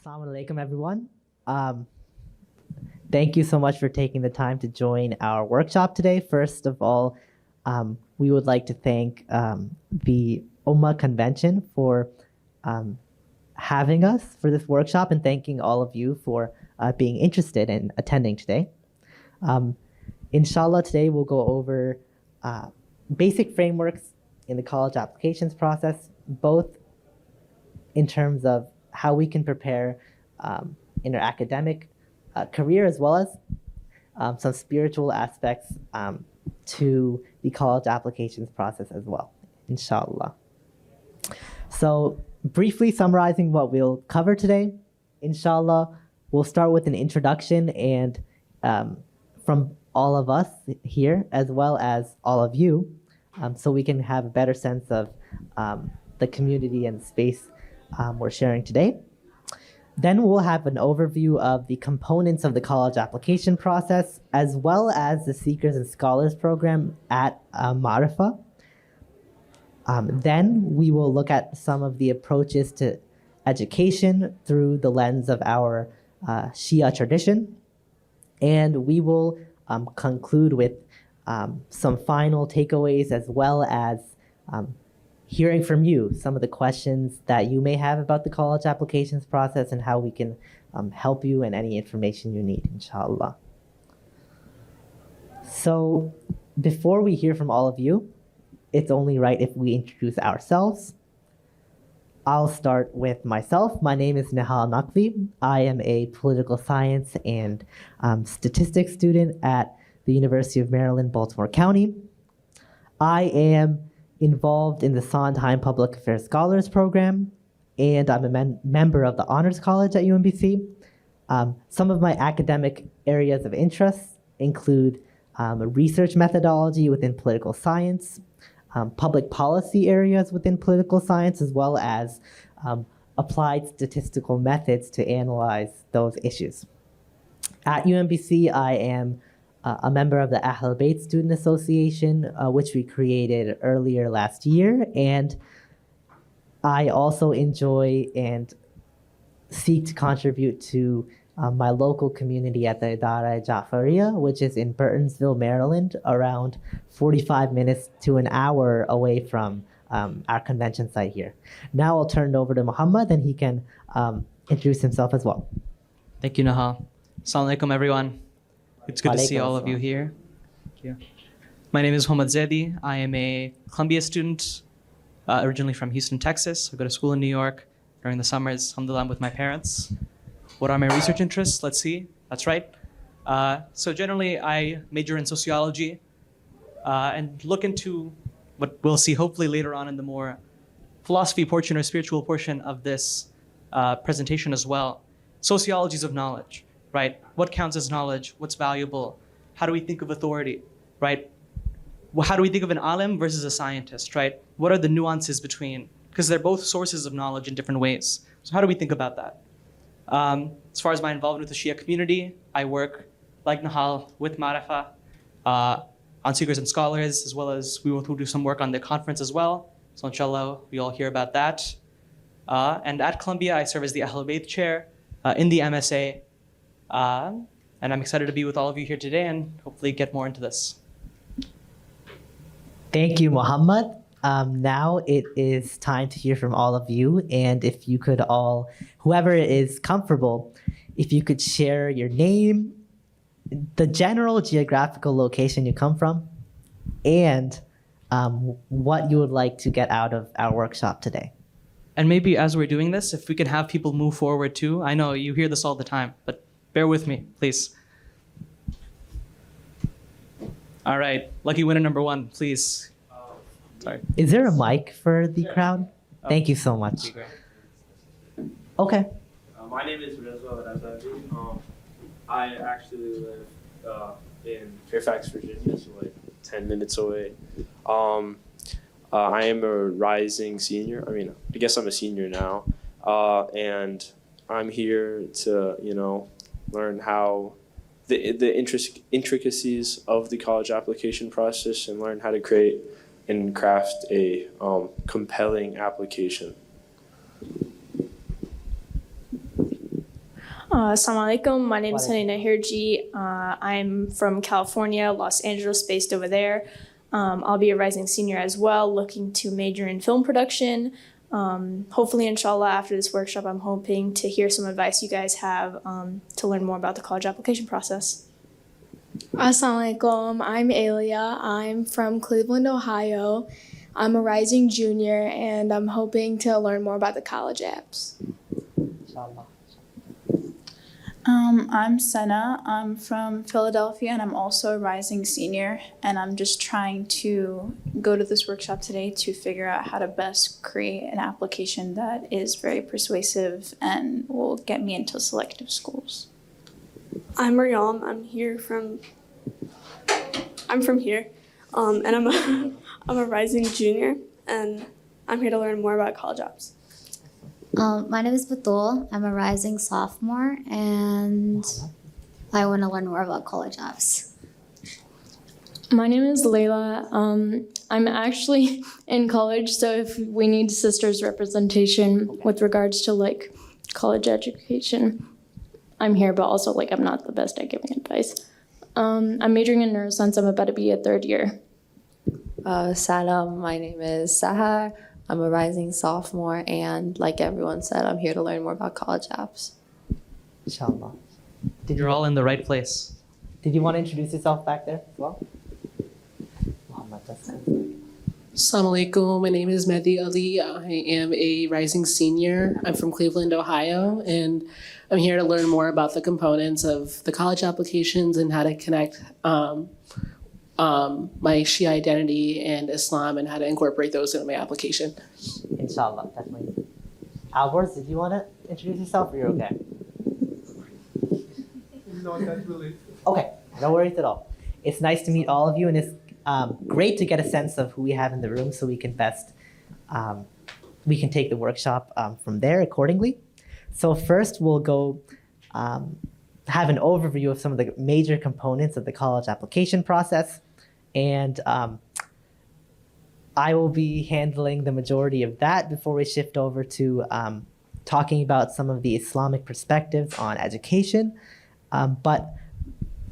Assalamu alaikum, everyone. Um, Thank you so much for taking the time to join our workshop today. First of all, we would like to thank the Umma Convention for having us for this workshop and thanking all of you for being interested in attending today. Inshallah, today we'll go over basic frameworks in the college applications process, both in terms of how we can prepare in our academic career, as well as some spiritual aspects to the college applications process as well, inshallah. So briefly summarizing what we'll cover today, inshallah, we'll start with an introduction and from all of us here, as well as all of you, so we can have a better sense of the community and space we're sharing today. Then we'll have an overview of the components of the college application process, as well as the Seekers and Scholars program at Marifa. Then we will look at some of the approaches to education through the lens of our Shia tradition. And we will conclude with some final takeaways, as well as hearing from you some of the questions that you may have about the college applications process and how we can help you and any information you need, inshallah. So before we hear from all of you, it's only right if we introduce ourselves. I'll start with myself. My name is Nihal Naqvi. I am a political science and statistics student at the University of Maryland, Baltimore County. I am involved in the Sondheim Public Affairs Scholars Program, and I'm a member of the Honors College at UMBC. Some of my academic areas of interest include research methodology within political science, public policy areas within political science, as well as applied statistical methods to analyze those issues. At UMBC, I am a member of the Ahl Bayt Student Association, which we created earlier last year. And I also enjoy and seek to contribute to my local community at the Idara Jafariya, which is in Burtonsville, Maryland, around 45 minutes to an hour away from our convention site here. Now I'll turn it over to Muhammad, and he can introduce himself as well. Thank you, Nahal. Assalamu alaikum, everyone. It's good to see all of you here. Thank you. My name is Muhammad Zaidi. I am a Columbia student, originally from Houston, Texas. I go to school in New York during the summers. Alhamdulillah, I'm with my parents. What are my research interests? Let's see. That's right. So generally, I major in sociology and look into what we'll see hopefully later on in the more philosophy portion or spiritual portion of this presentation as well. Sociologies of knowledge. Right? What counts as knowledge? What's valuable? How do we think of authority? Right? How do we think of an alim versus a scientist? Right? What are the nuances between? Because they're both sources of knowledge in different ways. So how do we think about that? As far as my involvement with the Shia community, I work, like Nahal, with Marifa on Seekers and Scholars, as well as we will do some work on the conference as well. So inshallah, we all hear about that. And at Columbia, I serve as the Ahl Bayt chair in the MSA. And I'm excited to be with all of you here today and hopefully get more into this. Thank you, Muhammad. Now it is time to hear from all of you. And if you could all, whoever is comfortable, if you could share your name, the general geographical location you come from, and what you would like to get out of our workshop today. And maybe as we're doing this, if we can have people move forward too. I know you hear this all the time, but bear with me, please. All right, lucky winner number one, please. Sorry. Is there a mic for the crowd? Thank you so much. Okay. My name is Reza Razavi. I actually live in Fairfax, Virginia, so like 10 minutes away. I am a rising senior. I guess I'm a senior now. And I'm here to, learn how the intricacies of the college application process and learn how to create and craft a compelling application. Assalamu alaikum. My name is Hanina Hirji. I'm from California, Los Angeles, based over there. I'll be a rising senior as well, looking to major in film production. Hopefully, inshallah, after this workshop, I'm hoping to hear some advice you guys have to learn more about the college application process. Assalamu alaikum. I'm Alia. I'm from Cleveland, Ohio. I'm a rising junior, and I'm hoping to learn more about the college apps. Inshallah. I'm Senna. I'm from Philadelphia, and I'm also a rising senior. And I'm just trying to go to this workshop today to figure out how to best create an application that is very persuasive and will get me into selective schools. I'm Mariam. I'm from here, and I'm a rising junior, and I'm here to learn more about college apps. My name is Batul. I'm a rising sophomore, and I want to learn more about college apps. My name is Layla. I'm actually in college, so if we need sisters representation with regards to like college education, I'm here, but also like I'm not the best at giving advice. I'm majoring in neuroscience. I'm about to be a third year. Salam, my name is Sahar. I'm a rising sophomore, and like everyone said, I'm here to learn more about college apps. Inshallah. You're all in the right place. Did you want to introduce yourself back there as well? Muhammad, that's good. Assalamu alaikum. My name is Mehdi Ali. I am a rising senior. I'm from Cleveland, Ohio, and I'm here to learn more about the components of the college applications and how to connect my Shia identity and Islam and how to incorporate those into my application. Inshallah, definitely. Albert, did you want to introduce yourself or you're okay? No, that's really. Okay, no worries at all. It's nice to meet all of you, and it's great to get a sense of who we have in the room so we can best, we can take the workshop from there accordingly. So first we'll go have an overview of some of the major components of the college application process. And I will be handling the majority of that before we shift over to talking about some of the Islamic perspectives on education. But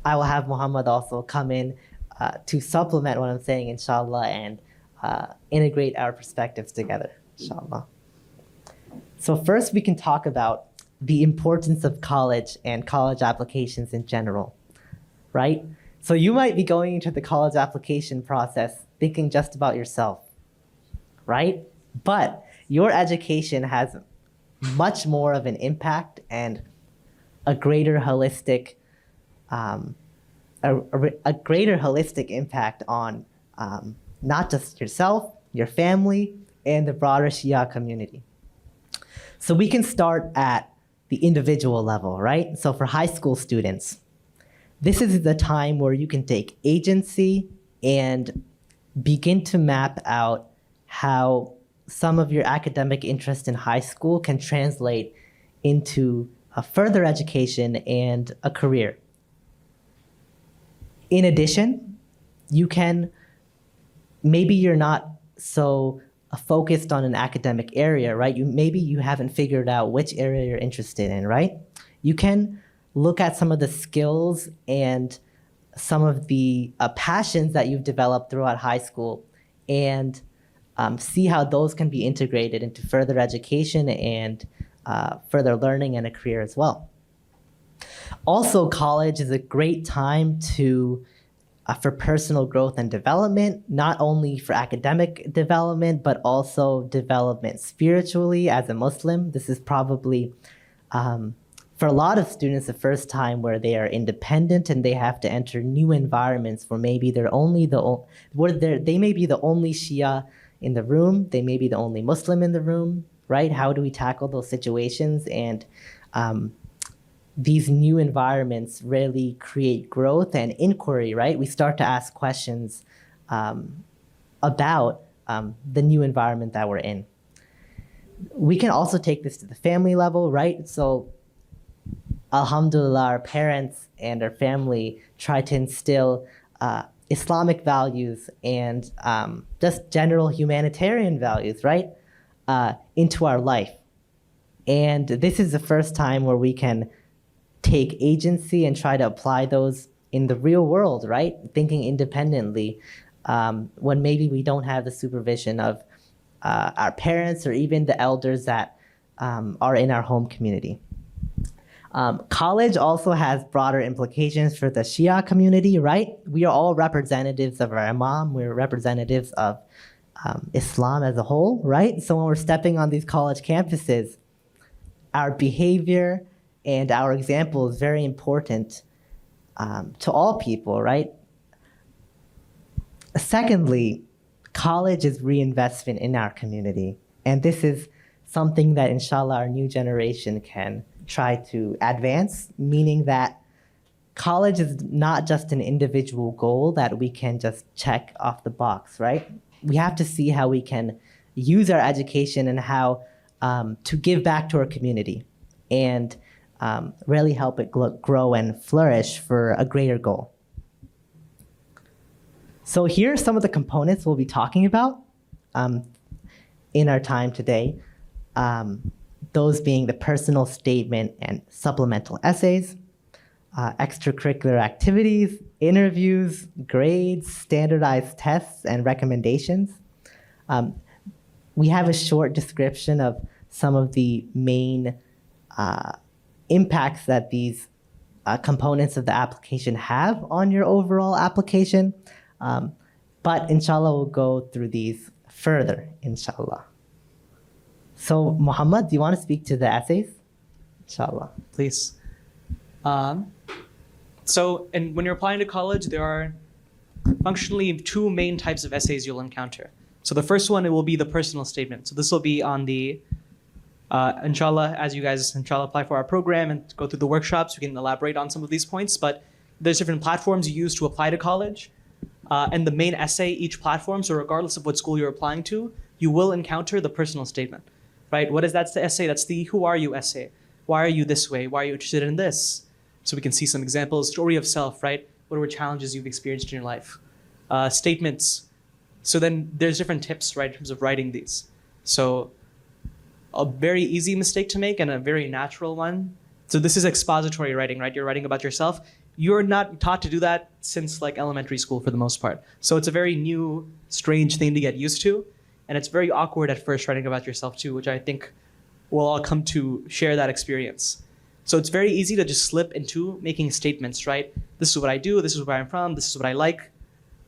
I will have Muhammad also come in to supplement what I'm saying, inshallah, and integrate our perspectives together, inshallah. So first we can talk about the importance of college and college applications in general, right? So you might be going into the college application process thinking just about yourself, right? But your education has much more of an impact and a greater holistic, a greater holistic impact on not just yourself, your family, and the broader Shia community. So we can start at the individual level, right? So for high school students, this is the time where you can take agency and begin to map out how some of your academic interest in high school can translate into a further education and a career. In addition, you can, maybe you're not so focused on an academic area, right? Maybe you haven't figured out which area you're interested in, right? You can look at some of the skills and some of the passions that you've developed throughout high school and see how those can be integrated into further education and further learning and a career as well. Also, college is a great time to for personal growth and development, not only for academic development, but also development spiritually as a Muslim. This is probably, for a lot of students, the first time where they are independent and they have to enter new environments where maybe they may be the only Shia in the room, they may be the only Muslim in the room, right? How do we tackle those situations? And these new environments really create growth and inquiry, right? We start to ask questions about the new environment that we're in. We can also take this to the family level, right? So, alhamdulillah, our parents and our family try to instill Islamic values and just general humanitarian values, right, into our life. And this is the first time where we can take agency and try to apply those in the real world, right? Thinking independently, when maybe we don't have the supervision of our parents or even the elders that are in our home community. College also has broader implications for the Shia community, right? We are all representatives of our imam. We're representatives of Islam as a whole, right? So when we're stepping on these college campuses, our behavior and our example is very important to all people, right? Secondly, college is reinvestment in our community. And this is something that, inshallah, our new generation can try to advance, meaning that college is not just an individual goal that we can just check off the box, right? We have to see how we can use our education and how to give back to our community and really help it grow and flourish for a greater goal. So here are some of the components we'll be talking about in our time today. Those being the personal statement and supplemental essays, extracurricular activities, interviews, grades, standardized tests, and recommendations. We have a short description of some of the main impacts that these components of the application have on your overall application. But inshallah, we'll go through these further, inshallah. So Muhammad, do you want to speak to the essays? Inshallah. Please. So when you're applying to college, there are functionally two main types of essays you'll encounter. So the first one, it will be the personal statement. So this will be on the, inshallah, as you guys, inshallah, apply for our program and go through the workshops, we can elaborate on some of these points, but there's different platforms you use to apply to college. And the main essay, each platform, so regardless of what school you're applying to, you will encounter the personal statement, right? What is that essay? That's the who are you essay. Why are you this way? Why are you interested in this? So we can see some examples. Story of self, right? What were challenges you've experienced in your life? Statements. So then there's different tips, right, in terms of writing these. So a very easy mistake to make and a very natural one. So this is expository writing, right? You're writing about yourself. You're not taught to do that since like elementary school for the most part. So it's a very new, strange thing to get used to. And it's very awkward at first writing about yourself too, which I think we'll all come to share that experience. So it's very easy to just slip into making statements, right? This is what I do, this is where I'm from, this is what I like,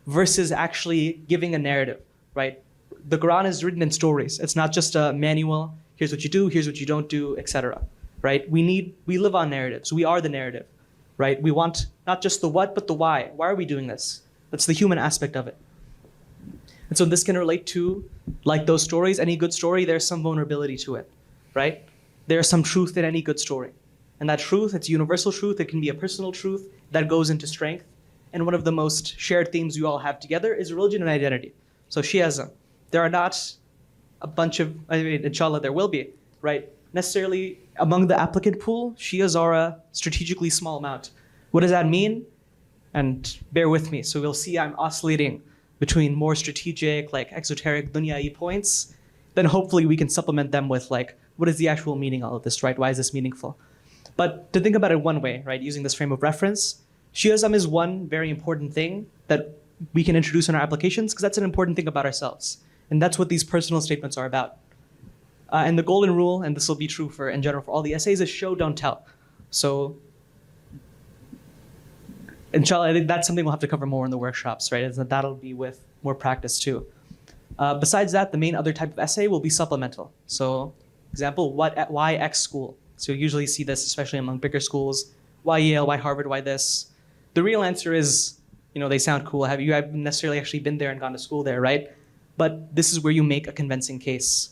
versus actually giving a narrative, right? The Quran is written in stories. It's not just a manual, here's what you do, here's what you don't do, etc. Right? We live on narratives. We are the narrative, right? We want not just the what, but the why. Why are we doing this? That's the human aspect of it. And so this can relate to, like those stories, any good story, there's some vulnerability to it, right? There's some truth in any good story. And that truth, it's universal truth, it can be a personal truth that goes into strength. And one of the most shared themes we all have together is religion and identity. So Shiism. There are not a bunch of, I mean, inshallah there will be, right? Necessarily among the applicant pool, Shias are a strategically small amount. What does that mean? And bear with me. So we'll see I'm oscillating between more strategic, like exoteric, dunya-y points. Then hopefully we can supplement them with like, what is the actual meaning of all of this, right? Why is this meaningful? But to think about it one way, right, using this frame of reference, Shiism is one very important thing that we can introduce in our applications because that's an important thing about ourselves. And that's what these personal statements are about. And the golden rule, and this will be true for in general for all the essays, is show, don't tell. So inshallah, I think that's something we'll have to cover more in the workshops, right? And that'll be with more practice too. Besides that, the main other type of essay will be supplemental. So example, why X school? So you usually see this, especially among bigger schools. Why Yale, why Harvard, why this? The real answer is, they sound cool. You haven't necessarily actually been there and gone to school there, right? But this is where you make a convincing case.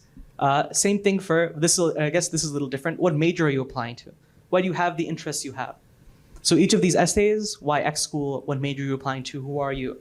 Same thing for this. I guess this is a little different. What major are you applying to? Why do you have the interests you have? So each of these essays, why X school, what major are you applying to, who are you?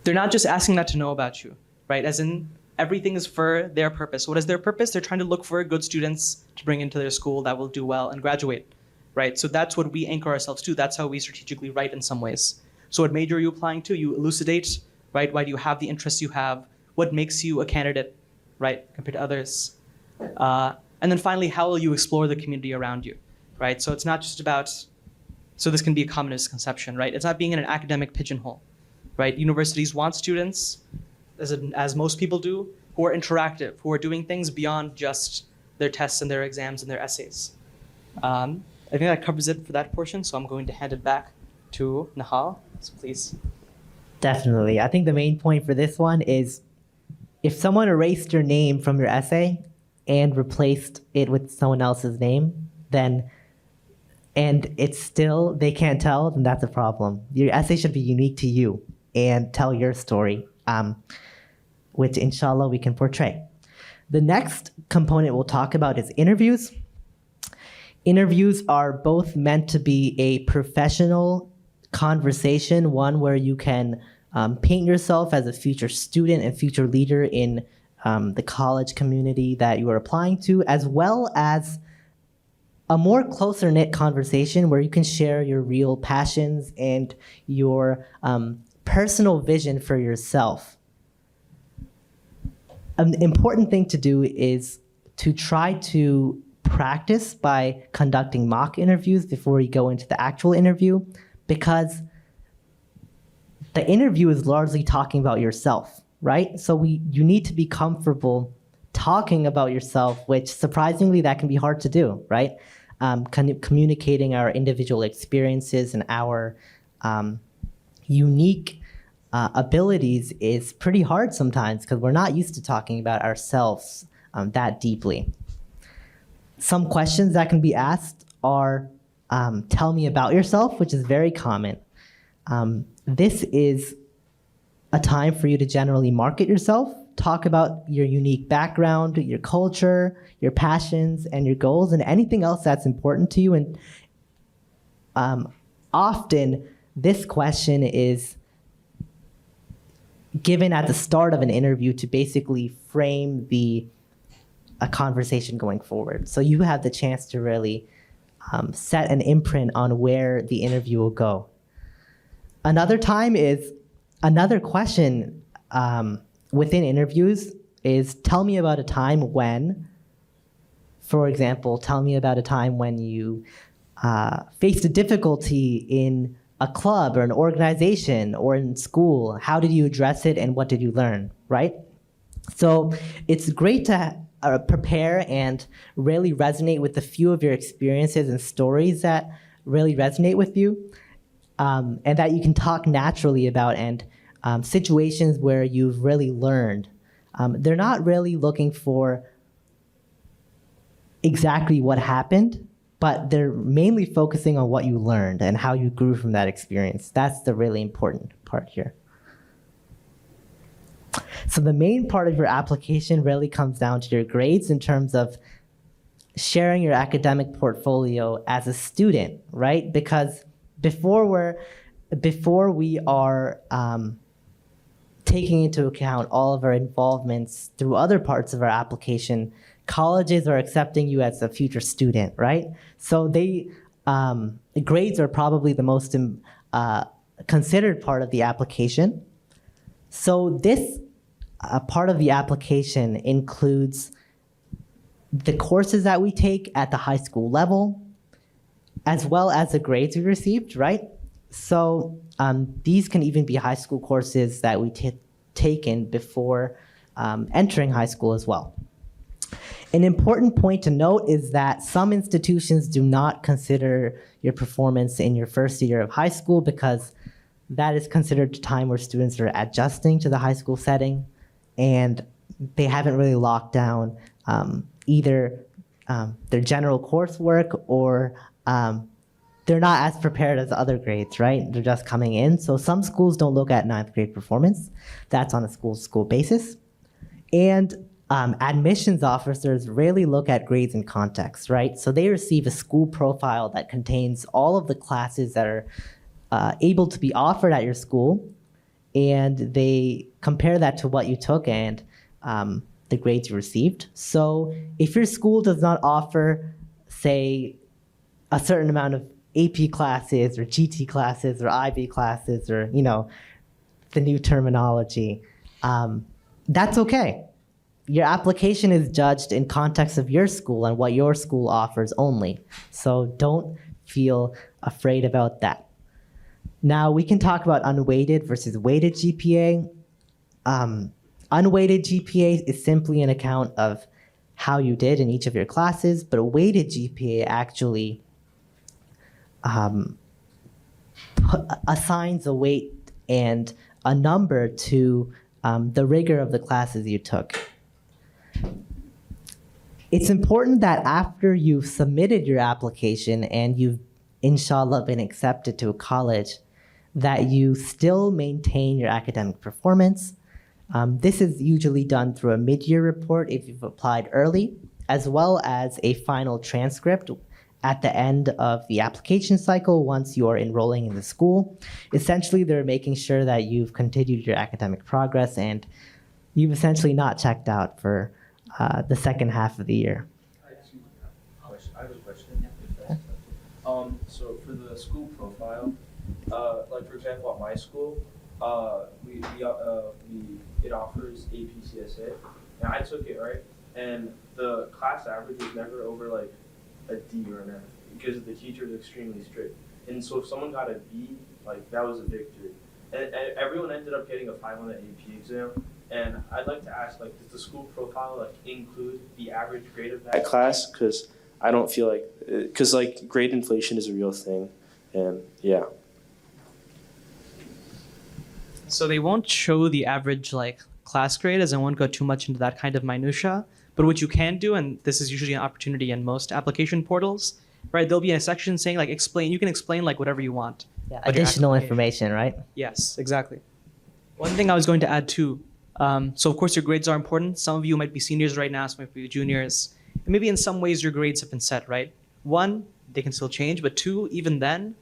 They're not just asking that to know about you, right? As in, everything is for their purpose. What is their purpose? They're trying to look for good students to bring into their school that will do well and graduate, right? So that's what we anchor ourselves to. That's how we strategically write in some ways. So what major are you applying to? You elucidate, right? Why do you have the interests you have? What makes you a candidate, right, compared to others? And then finally, how will you explore the community around you? right? So it's not just about, so this can be a common misconception, right? It's not being in an academic pigeonhole, right? Universities want students, as most people do, who are interactive, who are doing things beyond just their tests and their exams and their essays. I think that covers it for that portion, so I'm going to hand it back to Nahal, so please. Definitely. I think the main point for this one is if someone erased your name from your essay and replaced it with someone else's name, then, and it's still, they can't tell, then that's a problem. Your essay should be unique to you and tell your story, which inshallah we can portray. The next component we'll talk about is interviews. Interviews are both meant to be a professional conversation, one where you can paint yourself as a future student and future leader in the college community that you are applying to, as well as a more closer-knit conversation where you can share your real passions and your personal vision for yourself. An important thing to do is to try to practice by conducting mock interviews before you go into the actual interview, because the interview is largely talking about yourself, right? So you need to be comfortable talking about yourself, which surprisingly that can be hard to do, right? Communicating our individual experiences and our unique abilities is pretty hard sometimes because we're not used to talking about ourselves that deeply. Some questions that can be asked are, tell me about yourself, which is very common. This is a time for you to generally market yourself, talk about your unique background, your culture, your passions, and your goals, and anything else that's important to you. And often, this question is given at the start of an interview to basically frame a conversation going forward. So you have the chance to really set an imprint on where the interview will go. Another question within interviews is, tell me about a time when, for example, tell me about a time when you faced a difficulty in a club or an organization or in school. How did you address it and what did you learn, right? So it's great to prepare and really resonate with a few of your experiences and stories that really resonate with you, and that you can talk naturally about, and situations where you've really learned. They're not really looking for exactly what happened, but they're mainly focusing on what you learned and how you grew from that experience. That's the really important part here. So the main part of your application really comes down to your grades in terms of sharing your academic portfolio as a student, right? Because before we are taking into account all of our involvements through other parts of our application, colleges are accepting you as a future student, right? So grades are probably the most considered part of the application. So this part of the application includes the courses that we take at the high school level, as well as the grades we received, right? So these can even be high school courses that we taken before entering high school as well. An important point to note is that some institutions do not consider your performance in your first year of high school because that is considered a time where students are adjusting to the high school setting, and they haven't really locked down either their general coursework or they're not as prepared as other grades, right? They're just coming in. So some schools don't look at ninth grade performance. That's on a school-to-school basis. And admissions officers rarely look at grades in context, right? So they receive a school profile that contains all of the classes that are able to be offered at your school, and they compare that to what you took and the grades you received. So if your school does not offer, say, a certain amount of AP classes or GT classes or IB classes or, the new terminology, that's okay. your application is judged in context of your school and what your school offers only. So don't feel afraid about that. Now we can talk about unweighted versus weighted GPA. Unweighted GPA is simply an account of how you did in each of your classes, but a weighted GPA actually assigns a weight and a number to the rigor of the classes you took. It's important that after you've submitted your application and you've inshallah been accepted to a college, that you still maintain your academic performance. This is usually done through a mid-year report if you've applied early, as well as a final transcript at the end of the application cycle once you're enrolling in the school. Essentially, they're making sure that you've continued your academic progress and you've essentially not checked out for the second half of the year. I have a question. So for the school profile, like for example at my school, it offers APCSA, and I took it, right? And the class average was never over like a D or an F because the teacher is extremely strict. And so if someone got a B, like that was a victory. And everyone ended up getting a 5 on the AP exam. And I'd like to ask, like, does the school profile like include the average grade of that class? Because I don't feel like, because like grade inflation is a real thing, and yeah. So they won't show the average like class grade, as I won't go too much into that kind of minutia. But what you can do, and this is usually an opportunity in most application portals, right? There'll be a section saying like you can explain like whatever you want. Yeah, additional information, right? Yes, exactly. One thing I was going to add too, so of course your grades are important. Some of you might be seniors right now, some might be juniors. And maybe in some ways your grades have been set, right? One, they can still change, but two, even then,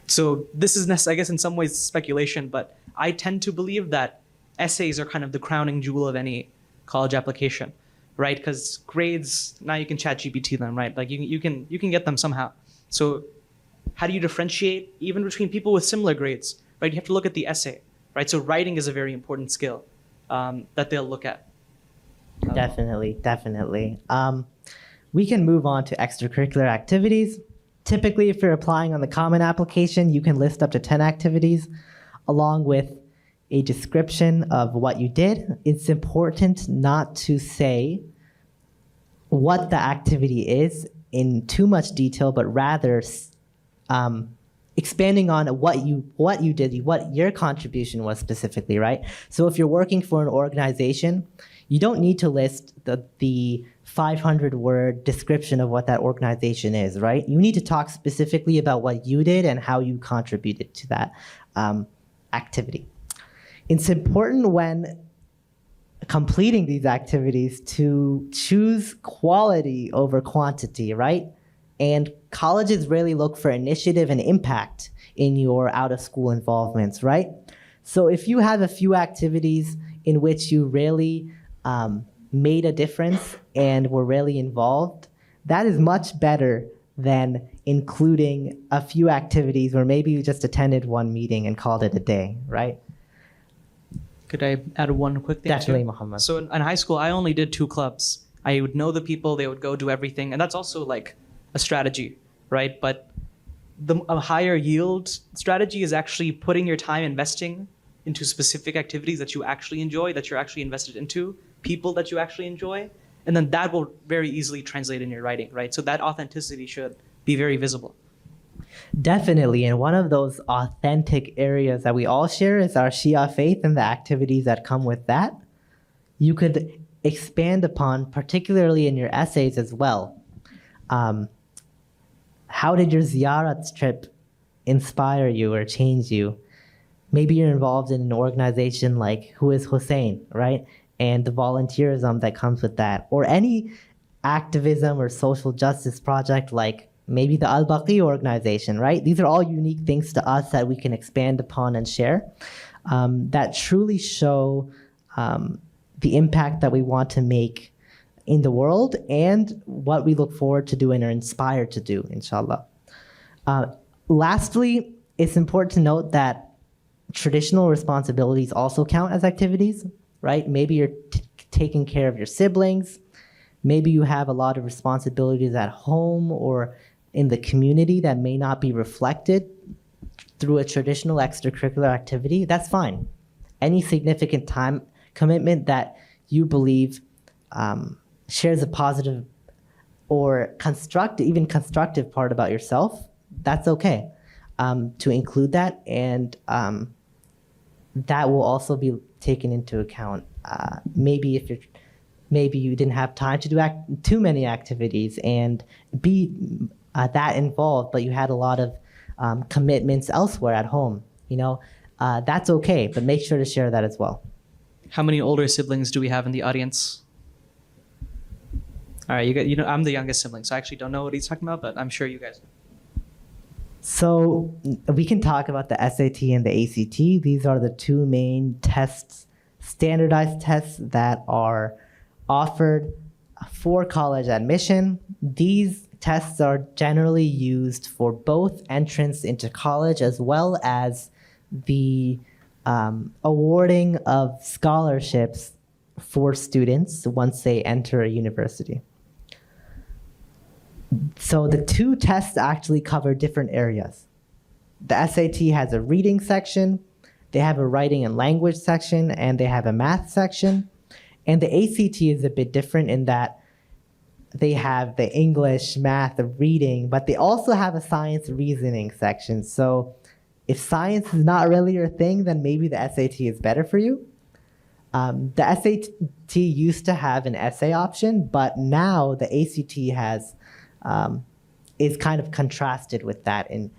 so this is, I guess, in some ways speculation, but I tend to believe that essays are kind of the crowning jewel of any college application, right? Because grades, now you can chat GPT them, right? Like you can get them somehow. So how do you differentiate even between people with similar grades, right? You have to look at the essay, right? So writing is a very important skill that they'll look at. Definitely. We can move on to extracurricular activities. Typically, if you're applying on the common application, you can list up to 10 activities along with a description of what you did. It's important not to say what the activity is in too much detail, but rather expanding on what you did, what your contribution was specifically, right? So if you're working for an organization, you don't need to list the 500-word description of what that organization is, right? You need to talk specifically about what you did and how you contributed to that activity. It's important when completing these activities to choose quality over quantity, right? And colleges really look for initiative and impact in your out-of-school involvements, right? So if you have a few activities in which you really made a difference and were really involved, that is much better than including a few activities where maybe you just attended one meeting and called it a day, right? Could I add one quick thing? Definitely, too? Muhammad. So in high school, I only did 2 clubs. I would know the people, they would go do everything. And that's also like a strategy, right? But a higher yield strategy is actually putting your time investing into specific activities that you actually enjoy, that you're actually invested into, people that you actually enjoy. And then that will very easily translate in your writing, right? So that authenticity should be very visible. Definitely, and one of those authentic areas that we all share is our Shia faith and the activities that come with that. You could expand upon, particularly in your essays as well. How did your ziyarat trip inspire you or change you? Maybe you're involved in an organization like Who is Hussein, right? And the volunteerism that comes with that. Or any activism or social justice project like maybe the Al-Baqi organization, right? These are all unique things to us that we can expand upon and share that truly show the impact that we want to make in the world and what we look forward to doing or inspired to do, inshallah. Lastly, it's important to note that traditional responsibilities also count as activities, right? Maybe you're taking care of your siblings. Maybe you have a lot of responsibilities at home or in the community that may not be reflected through a traditional extracurricular activity. That's fine. Any significant time commitment that you believe shares a positive or even constructive part about yourself, that's okay to include that, and that will also be taken into account. Maybe you didn't have time to do too many activities and be that involved, but you had a lot of commitments elsewhere at home. That's okay, but make sure to share that as well. How many older siblings do we have in the audience? All right, I'm the youngest sibling, so I actually don't know what he's talking about, but I'm sure you guys know. So we can talk about the SAT and the ACT. These are the two main tests, standardized tests that are offered for college admission. These tests are generally used for both entrance into college as well as the awarding of scholarships for students once they enter a university. So the two tests actually cover different areas. The SAT has a reading section, they have a writing and language section, and they have a math section. And the ACT is a bit different in that they have the English, math, the reading, but they also have a science reasoning section. So if science is not really your thing, then maybe the SAT is better for you. The SAT used to have an essay option, but now the ACT is kind of contrasted with that in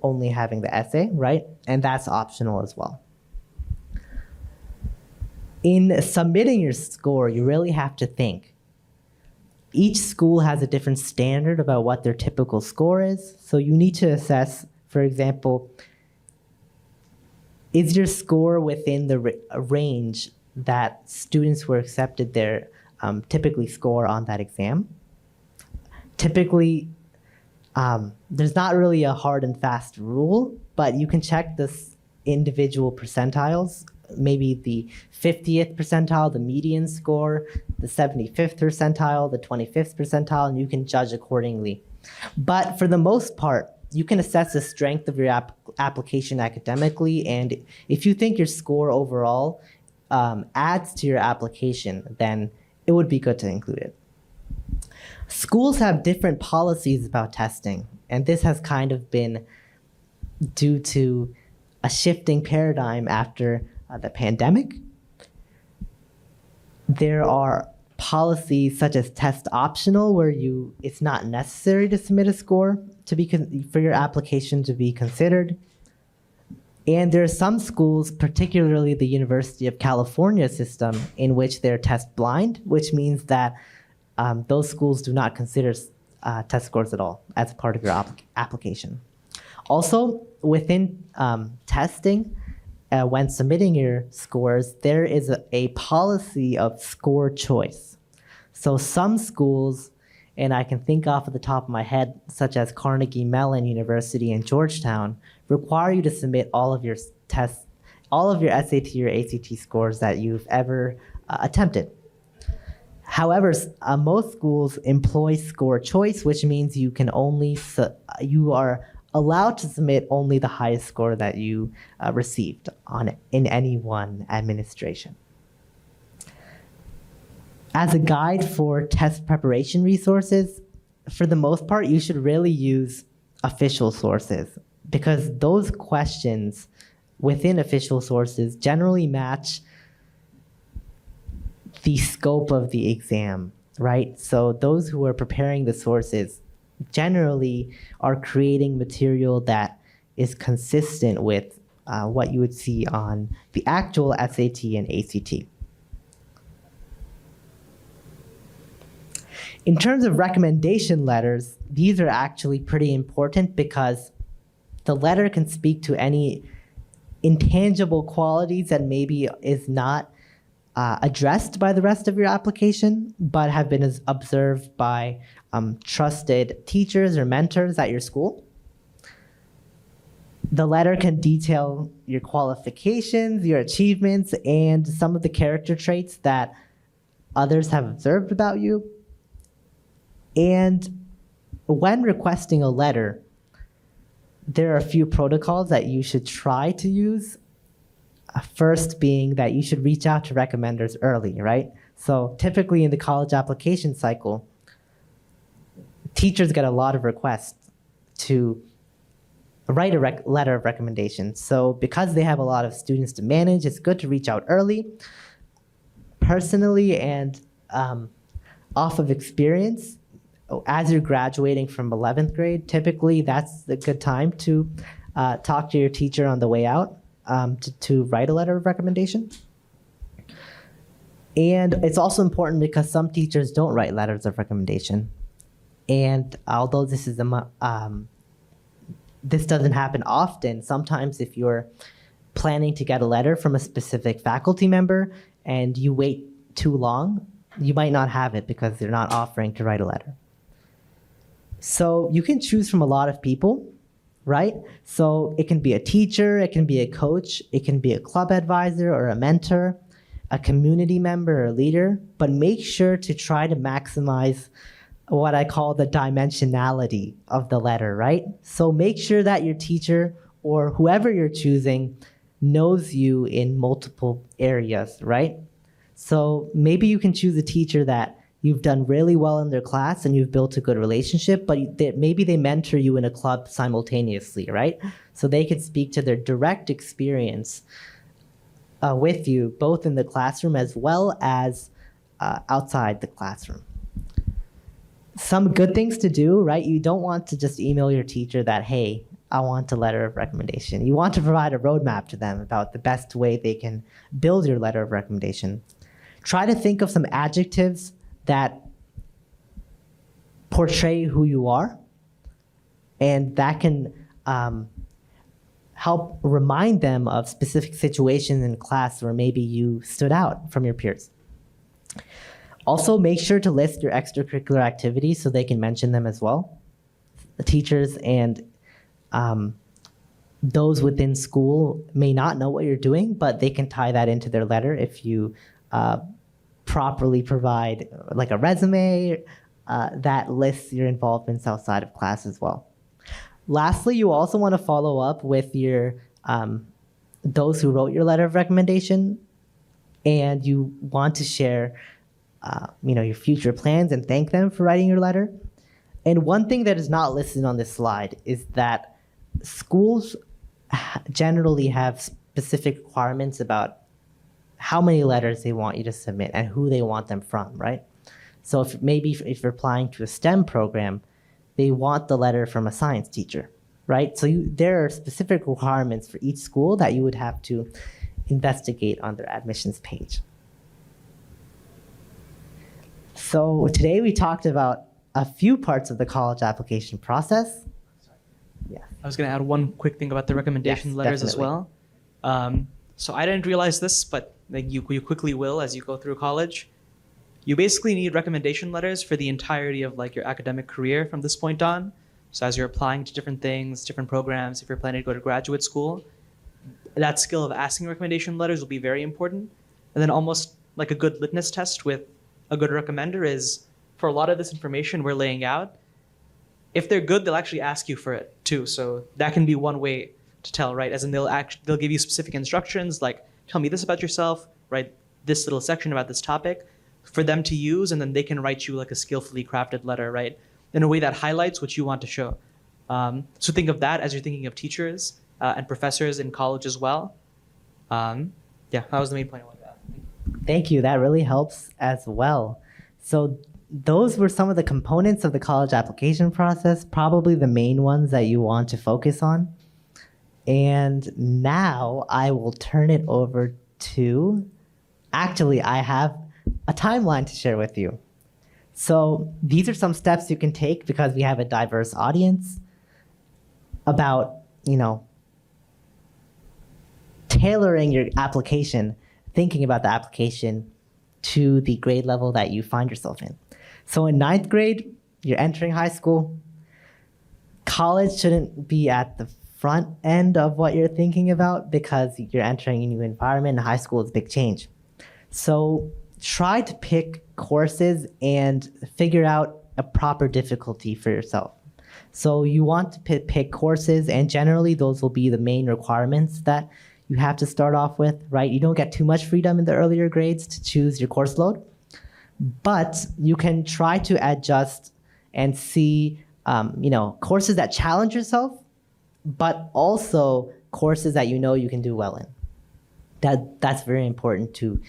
only having the essay, right? And that's optional as well. In submitting your score, you really have to think. Each school has a different standard about what their typical score is, so you need to assess, for example, is your score within the range that students who are accepted there typically score on that exam? Typically, there's not really a hard and fast rule, but you can check the individual percentiles, maybe the 50th percentile, the median score, the 75th percentile, the 25th percentile, and you can judge accordingly. But for the most part, you can assess the strength of your application academically, and if you think your score overall adds to your application, then it would be good to include it. Schools have different policies about testing, and this has kind of been due to a shifting paradigm after the pandemic. There are policies such as test optional, where it's not necessary to submit a score for your application to be considered. And there are some schools, particularly the University of California system, in which they're test blind, which means that those schools do not consider test scores at all as part of your application. Also, within testing, when submitting your scores, there is a policy of score choice. So some schools, and I can think off of the top of my head, such as Carnegie Mellon University and Georgetown, require you to submit all of your tests, all of your SAT or ACT scores that you've ever attempted. However, most schools employ score choice, which means you are allowed to submit only the highest score that you received in any one administration. As a guide for test preparation resources, for the most part, you should really use official sources, because those questions within official sources generally match the scope of the exam, right? So those who are preparing the sources generally are creating material that is consistent with what you would see on the actual SAT and ACT. In terms of recommendation letters, these are actually pretty important because the letter can speak to any intangible qualities that maybe is not addressed by the rest of your application, but have been observed by trusted teachers or mentors at your school. The letter can detail your qualifications, your achievements, and some of the character traits that others have observed about you. And when requesting a letter, there are a few protocols that you should try to use. First being that you should reach out to recommenders early, right? So typically in the college application cycle, teachers get a lot of requests to write a letter of recommendation. So because they have a lot of students to manage, it's good to reach out early. Personally and off of experience, as you're graduating from 11th grade, typically that's a good time to talk to your teacher on the way out to write a letter of recommendation. And it's also important because some teachers don't write letters of recommendation. And although this doesn't happen often, sometimes if you're planning to get a letter from a specific faculty member and you wait too long, you might not have it because they're not offering to write a letter. So you can choose from a lot of people, right? So it can be a teacher, it can be a coach, it can be a club advisor or a mentor, a community member or a leader, but make sure to try to maximize what I call the dimensionality of the letter, right? So make sure that your teacher or whoever you're choosing knows you in multiple areas, right? So maybe you can choose a teacher that you've done really well in their class and you've built a good relationship, but maybe they mentor you in a club simultaneously, right? So they could speak to their direct experience with you, both in the classroom as well as outside the classroom. Some good things to do, right? You don't want to just email your teacher that, hey, I want a letter of recommendation. You want to provide a roadmap to them about the best way they can build your letter of recommendation. Try to think of some adjectives that portray who you are, and that can help remind them of specific situations in class where maybe you stood out from your peers. Also, make sure to list your extracurricular activities so they can mention them as well. The teachers and those within school may not know what you're doing, but they can tie that into their letter if you properly provide like a resume that lists your involvements outside of class as well. Lastly, you also want to follow up with your those who wrote your letter of recommendation, and you want to share your future plans and thank them for writing your letter. And one thing that is not listed on this slide is that schools generally have specific requirements about how many letters they want you to submit and who they want them from, right? So if you're applying to a STEM program, they want the letter from a science teacher, right? So there are specific requirements for each school that you would have to investigate on their admissions page. So today we talked about a few parts of the college application process. Yeah. I was going to add one quick thing about the recommendation letters definitely. as well. So I didn't realize this, but like you quickly will as you go through college. You basically need recommendation letters for the entirety of like your academic career from this point on. So as you're applying to different things, different programs, if you're planning to go to graduate school, that skill of asking recommendation letters will be very important. And then almost like a good litmus test with a good recommender is for a lot of this information we're laying out, if they're good, they'll actually ask you for it too. So that can be one way to tell, right? As in they'll give you specific instructions like, tell me this about yourself, write this little section about this topic for them to use, and then they can write you like a skillfully crafted letter, right? In a way that highlights what you want to show. So think of that as you're thinking of teachers and professors in college as well. Yeah, that was the main point I wanted to add. Thank you. That really helps as well. So those were some of the components of the college application process, probably the main ones that you want to focus on. And now I will turn it over to, actually, I have a timeline to share with you. So these are some steps you can take because we have a diverse audience about, tailoring your application, thinking about the application to the grade level that you find yourself in. So in 9th grade, you're entering high school. College shouldn't be at the front end of what you're thinking about because you're entering a new environment and high school is a big change. So try to pick courses and figure out a proper difficulty for yourself. So you want to pick courses, and generally those will be the main requirements that you have to start off with, right? You don't get too much freedom in the earlier grades to choose your course load, but you can try to adjust and see, courses that challenge yourself, but also courses that you know you can do well in. That's very important to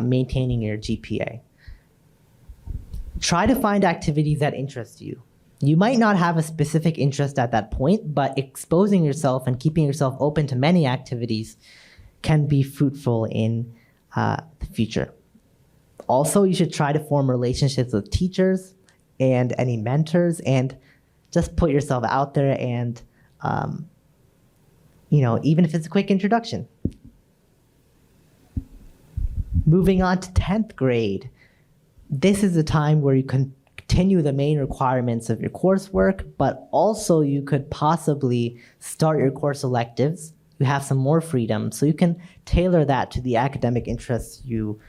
maintaining your GPA. Try to find activities that interest you. You might not have a specific interest at that point, but exposing yourself and keeping yourself open to many activities can be fruitful in the future. Also, you should try to form relationships with teachers and any mentors, and just put yourself out there and, even if it's a quick introduction. Moving on to 10th grade. This is a time where you can continue the main requirements of your coursework, but also you could possibly start your course electives. You have some more freedom, so you can tailor that to the academic interests you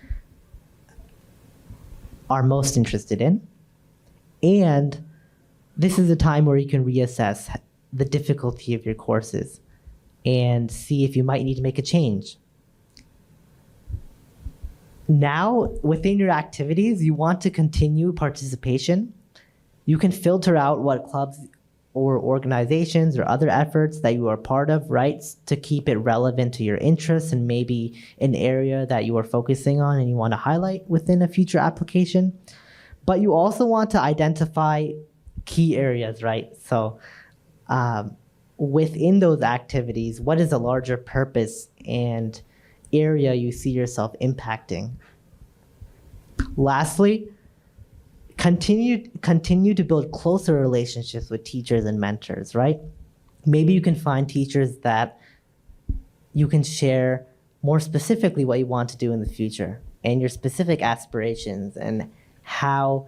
are most interested in. And this is a time where you can reassess the difficulty of your courses and see if you might need to make a change. Now, within your activities, you want to continue participation. You can filter out what clubs or organizations or other efforts that you are part of, right, to keep it relevant to your interests and maybe an area that you are focusing on and you want to highlight within a future application. But you also want to identify key areas, right? So within those activities, what is a larger purpose and area you see yourself impacting? Lastly, continue to build closer relationships with teachers and mentors, right? Maybe you can find teachers that you can share more specifically what you want to do in the future and your specific aspirations and how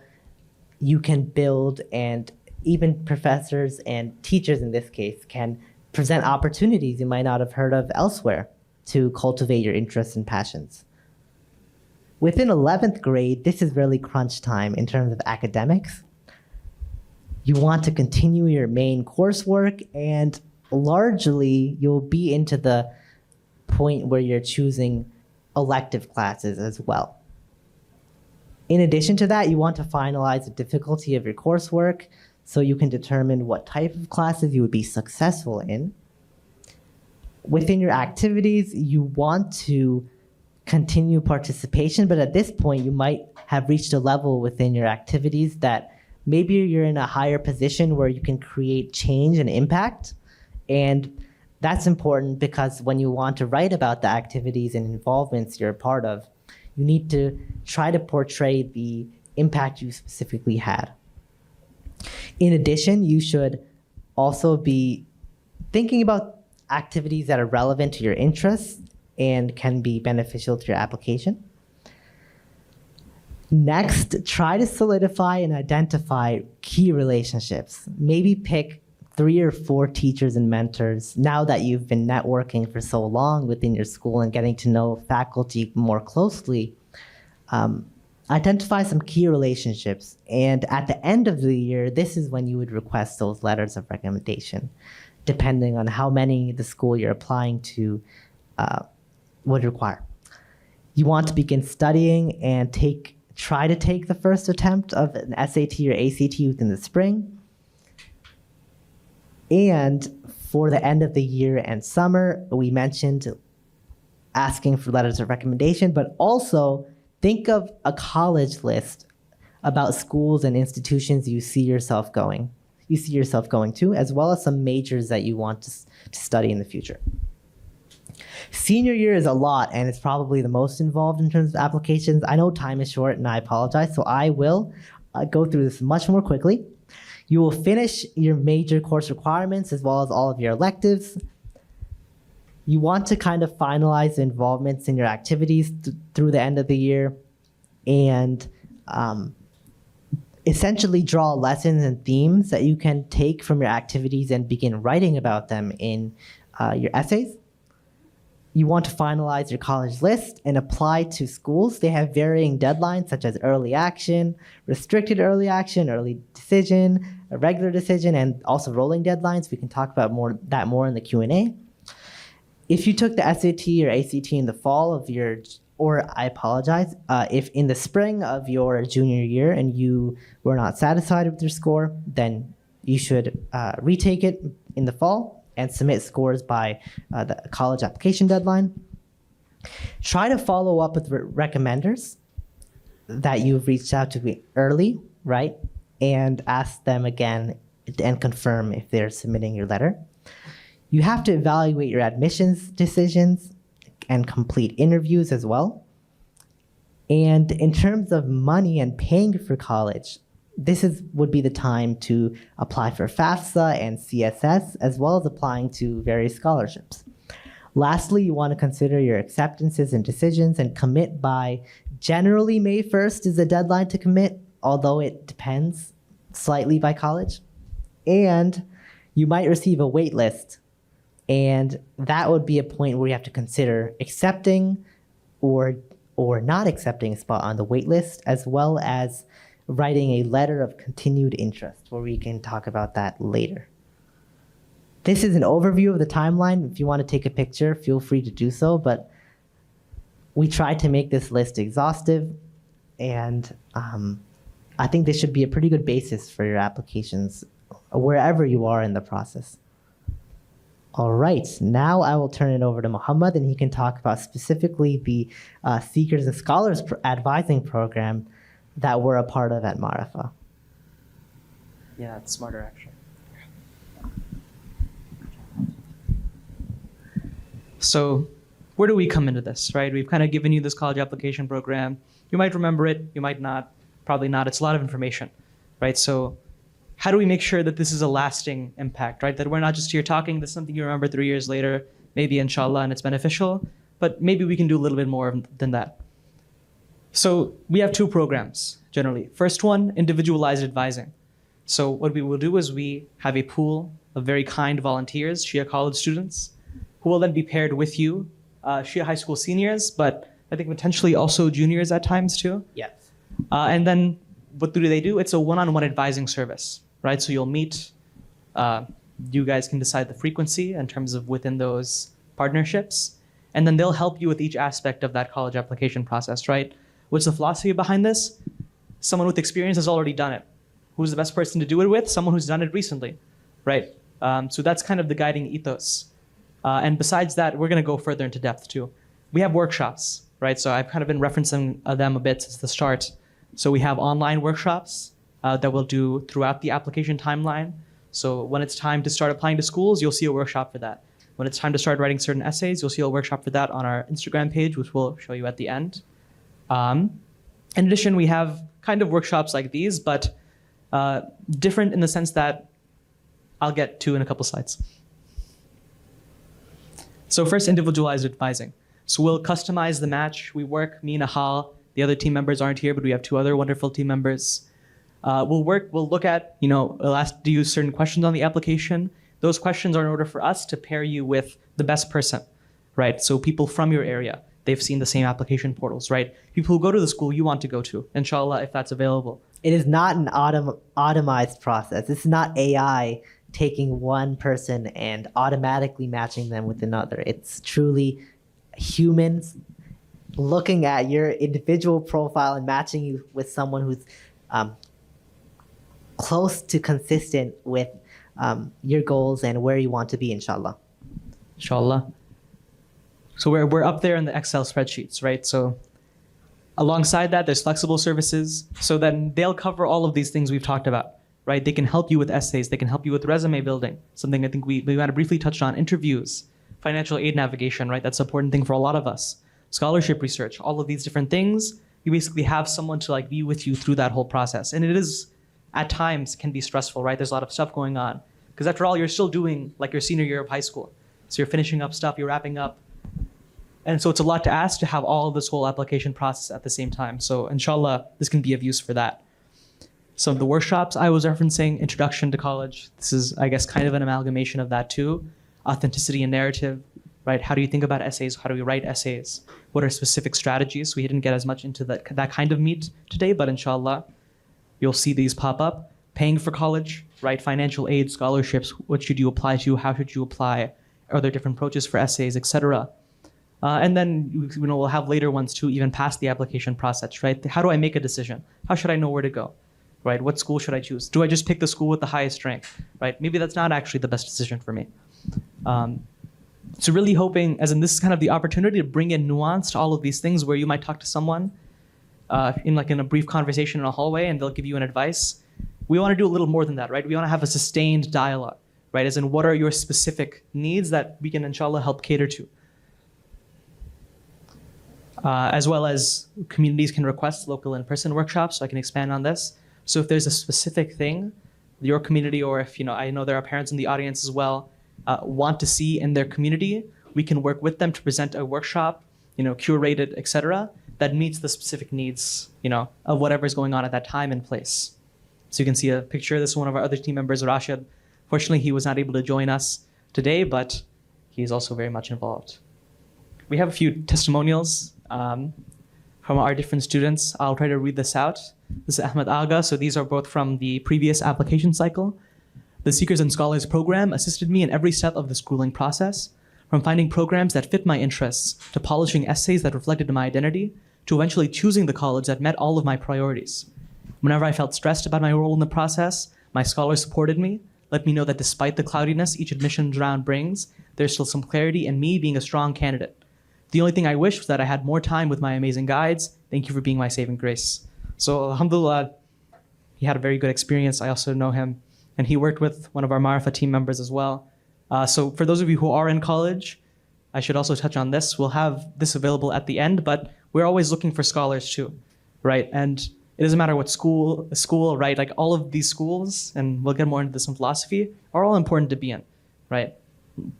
you can build, and even professors and teachers in this case can present opportunities you might not have heard of elsewhere to cultivate your interests and passions. Within 11th grade, this is really crunch time in terms of academics. You want to continue your main coursework, and largely you'll be into the point where you're choosing elective classes as well. In addition to that, you want to finalize the difficulty of your coursework so you can determine what type of classes you would be successful in. Within your activities, you want to continue participation, but at this point, you might have reached a level within your activities that maybe you're in a higher position where you can create change and impact. And that's important because when you want to write about the activities and involvements you're a part of, you need to try to portray the impact you specifically had. In addition, you should also be thinking about activities that are relevant to your interests and can be beneficial to your application. Next, try to solidify and identify key relationships. Maybe pick 3 or 4 teachers and mentors now that you've been networking for so long within your school and getting to know faculty more closely. Identify some key relationships, and at the end of the year, this is when you would request those letters of recommendation, depending on how many the school you're applying to would require. You want to begin studying and try to take the first attempt of an SAT or ACT within the spring. And for the end of the year and summer, we mentioned asking for letters of recommendation, but also think of a college list about schools and institutions you see yourself going to, as well as some majors that you want to study in the future. Senior year is a lot, and it's probably the most involved in terms of applications. I know time is short, and I apologize, so I will go through this much more quickly. You will finish your major course requirements as well as all of your electives. You want to kind of finalize the involvements in your activities through the end of the year and essentially draw lessons and themes that you can take from your activities and begin writing about them in your essays. you want to finalize your college list and apply to schools. They have varying deadlines such as early action, restricted early action, early decision, a regular decision, and also rolling deadlines. We can talk about more in the Q&A. If you took the SAT or ACT in the fall of your, or I apologize, if in the spring of your junior year and you were not satisfied with your score, then you should retake it in the fall and submit scores by the college application deadline. Try to follow up with recommenders that you've reached out to early, right? And ask them again and confirm if they're submitting your letter. You have to evaluate your admissions decisions and complete interviews as well. And in terms of money and paying for college, would be the time to apply for FAFSA and CSS, as well as applying to various scholarships. Lastly, you want to consider your acceptances and decisions and commit by generally May 1st is the deadline to commit, although it depends slightly by college. And you might receive a wait list, and that would be a point where you have to consider accepting or not accepting a spot on the wait list, as well as writing a letter of continued interest, where we can talk about that later. This is an overview of the timeline. If you want to take a picture, feel free to do so, but we tried to make this list exhaustive, and I think this should be a pretty good basis for your applications wherever you are in the process. All right, now I will turn it over to Muhammad, and he can talk about specifically the Seekers and Scholars Advising Program that we're a part of at Marifa. Yeah, it's smarter actually. So where do we come into this, right? We've kind of given you this college application program. You might remember it, you might not, probably not. It's a lot of information, right? So how do we make sure that this is a lasting impact, right? That we're not just here talking, this is something you remember 3 years later, maybe inshallah, and it's beneficial, but maybe we can do a little bit more than that. So we have two programs, generally. First one, individualized advising. So what we will do is we have a pool of very kind volunteers, Shia college students, who will then be paired with you, Shia high school seniors, but I think potentially also juniors at times too. Yes. And then what do they do? It's a one-on-one advising service, right? So you'll meet, you guys can decide the frequency in terms of within those partnerships, and then they'll help you with each aspect of that college application process, right? What's the philosophy behind this? Someone with experience has already done it. Who's the best person to do it with? Someone who's done it recently, right? So that's kind of the guiding ethos. And besides that, we're going to go further into depth too. We have workshops, right? So I've kind of been referencing them a bit since the start. So we have online workshops that we'll do throughout the application timeline. So when it's time to start applying to schools, you'll see a workshop for that. When it's time to start writing certain essays, you'll see a workshop for that on our Instagram page, which we'll show you at the end. In addition, we have kind of workshops like these, but different in the sense that I'll get to in a couple slides. So first, individualized advising. So we'll customize the match. We work, me and Ahal, the other team members aren't here, but we have two other wonderful team members. We'll look at, we'll ask you certain questions on the application. Those questions are in order for us to pair you with the best person, right? So people from your area, they've seen the same application portals, right? People who go to the school you want to go to, inshallah, if that's available. It is not an automized process. It's not AI taking one person and automatically matching them with another. It's truly humans looking at your individual profile and matching you with someone who's close to consistent with your goals and where you want to be, inshallah. Inshallah. So we're up there in the Excel spreadsheets, right? So alongside that, there's flexible services. So then they'll cover all of these things we've talked about, right? They can help you with essays. They can help you with resume building. Something I think we might have briefly touched on, interviews, financial aid navigation, right? That's an important thing for a lot of us. Scholarship research, all of these different things. You basically have someone to be with you through that whole process. And it is, at times, can be stressful, right? There's a lot of stuff going on. Because after all, you're still doing your senior year of high school. So you're finishing up stuff, you're wrapping up. And so it's a lot to ask to have all of this whole application process at the same time. So inshallah, this can be of use for that. So the workshops I was referencing, Introduction to College, this is, I guess, kind of an amalgamation of that too. Authenticity and narrative. right? How do you think about essays? How do we write essays? What are specific strategies? We didn't get as much into that kind of meat today, but inshallah, you'll see these pop up. Paying for college, right? Financial aid, scholarships, what should you apply to? How should you apply? Are there different approaches for essays, etc.? And then we'll have later ones too, even past the application process, right? How do I make a decision? How should I know where to go, right? What school should I choose? Do I just pick the school with the highest rank, right? Maybe that's not actually the best decision for me. So really hoping, as in this is kind of the opportunity to bring in nuance to all of these things where you might talk to someone in a brief conversation in a hallway and they'll give you an advice. We want to do a little more than that, right? We want to have a sustained dialogue, right? As in what are your specific needs that we can inshallah help cater to. As well as communities can request local in-person workshops, so I can expand on this. So if there's a specific thing your community, or if I know there are parents in the audience as well, want to see in their community, we can work with them to present a workshop, curated, etc., that meets the specific needs, of whatever's going on at that time and place. So you can see a picture. This is one of our other team members, Rashid. Fortunately, he was not able to join us today, but he's also very much involved. We have a few testimonials from our different students. I'll try to read this out. This is Ahmed Aga. So these are both from the previous application cycle. The Seekers and Scholars program assisted me in every step of the schooling process, from finding programs that fit my interests, to polishing essays that reflected my identity, to eventually choosing the college that met all of my priorities. Whenever I felt stressed about my role in the process, my scholars supported me, let me know that despite the cloudiness each admissions round brings, there's still some clarity in me being a strong candidate. The only thing I wish was that I had more time with my amazing guides. Thank you for being my saving grace. So alhamdulillah, he had a very good experience. I also know him. And he worked with one of our Marifa team members as well. So for those of you who are in college, I should also touch on this. We'll have this available at the end, but we're always looking for scholars too, right? And it doesn't matter what school, right? Like all of these schools, and we'll get more into this in philosophy, are all important to be in, right?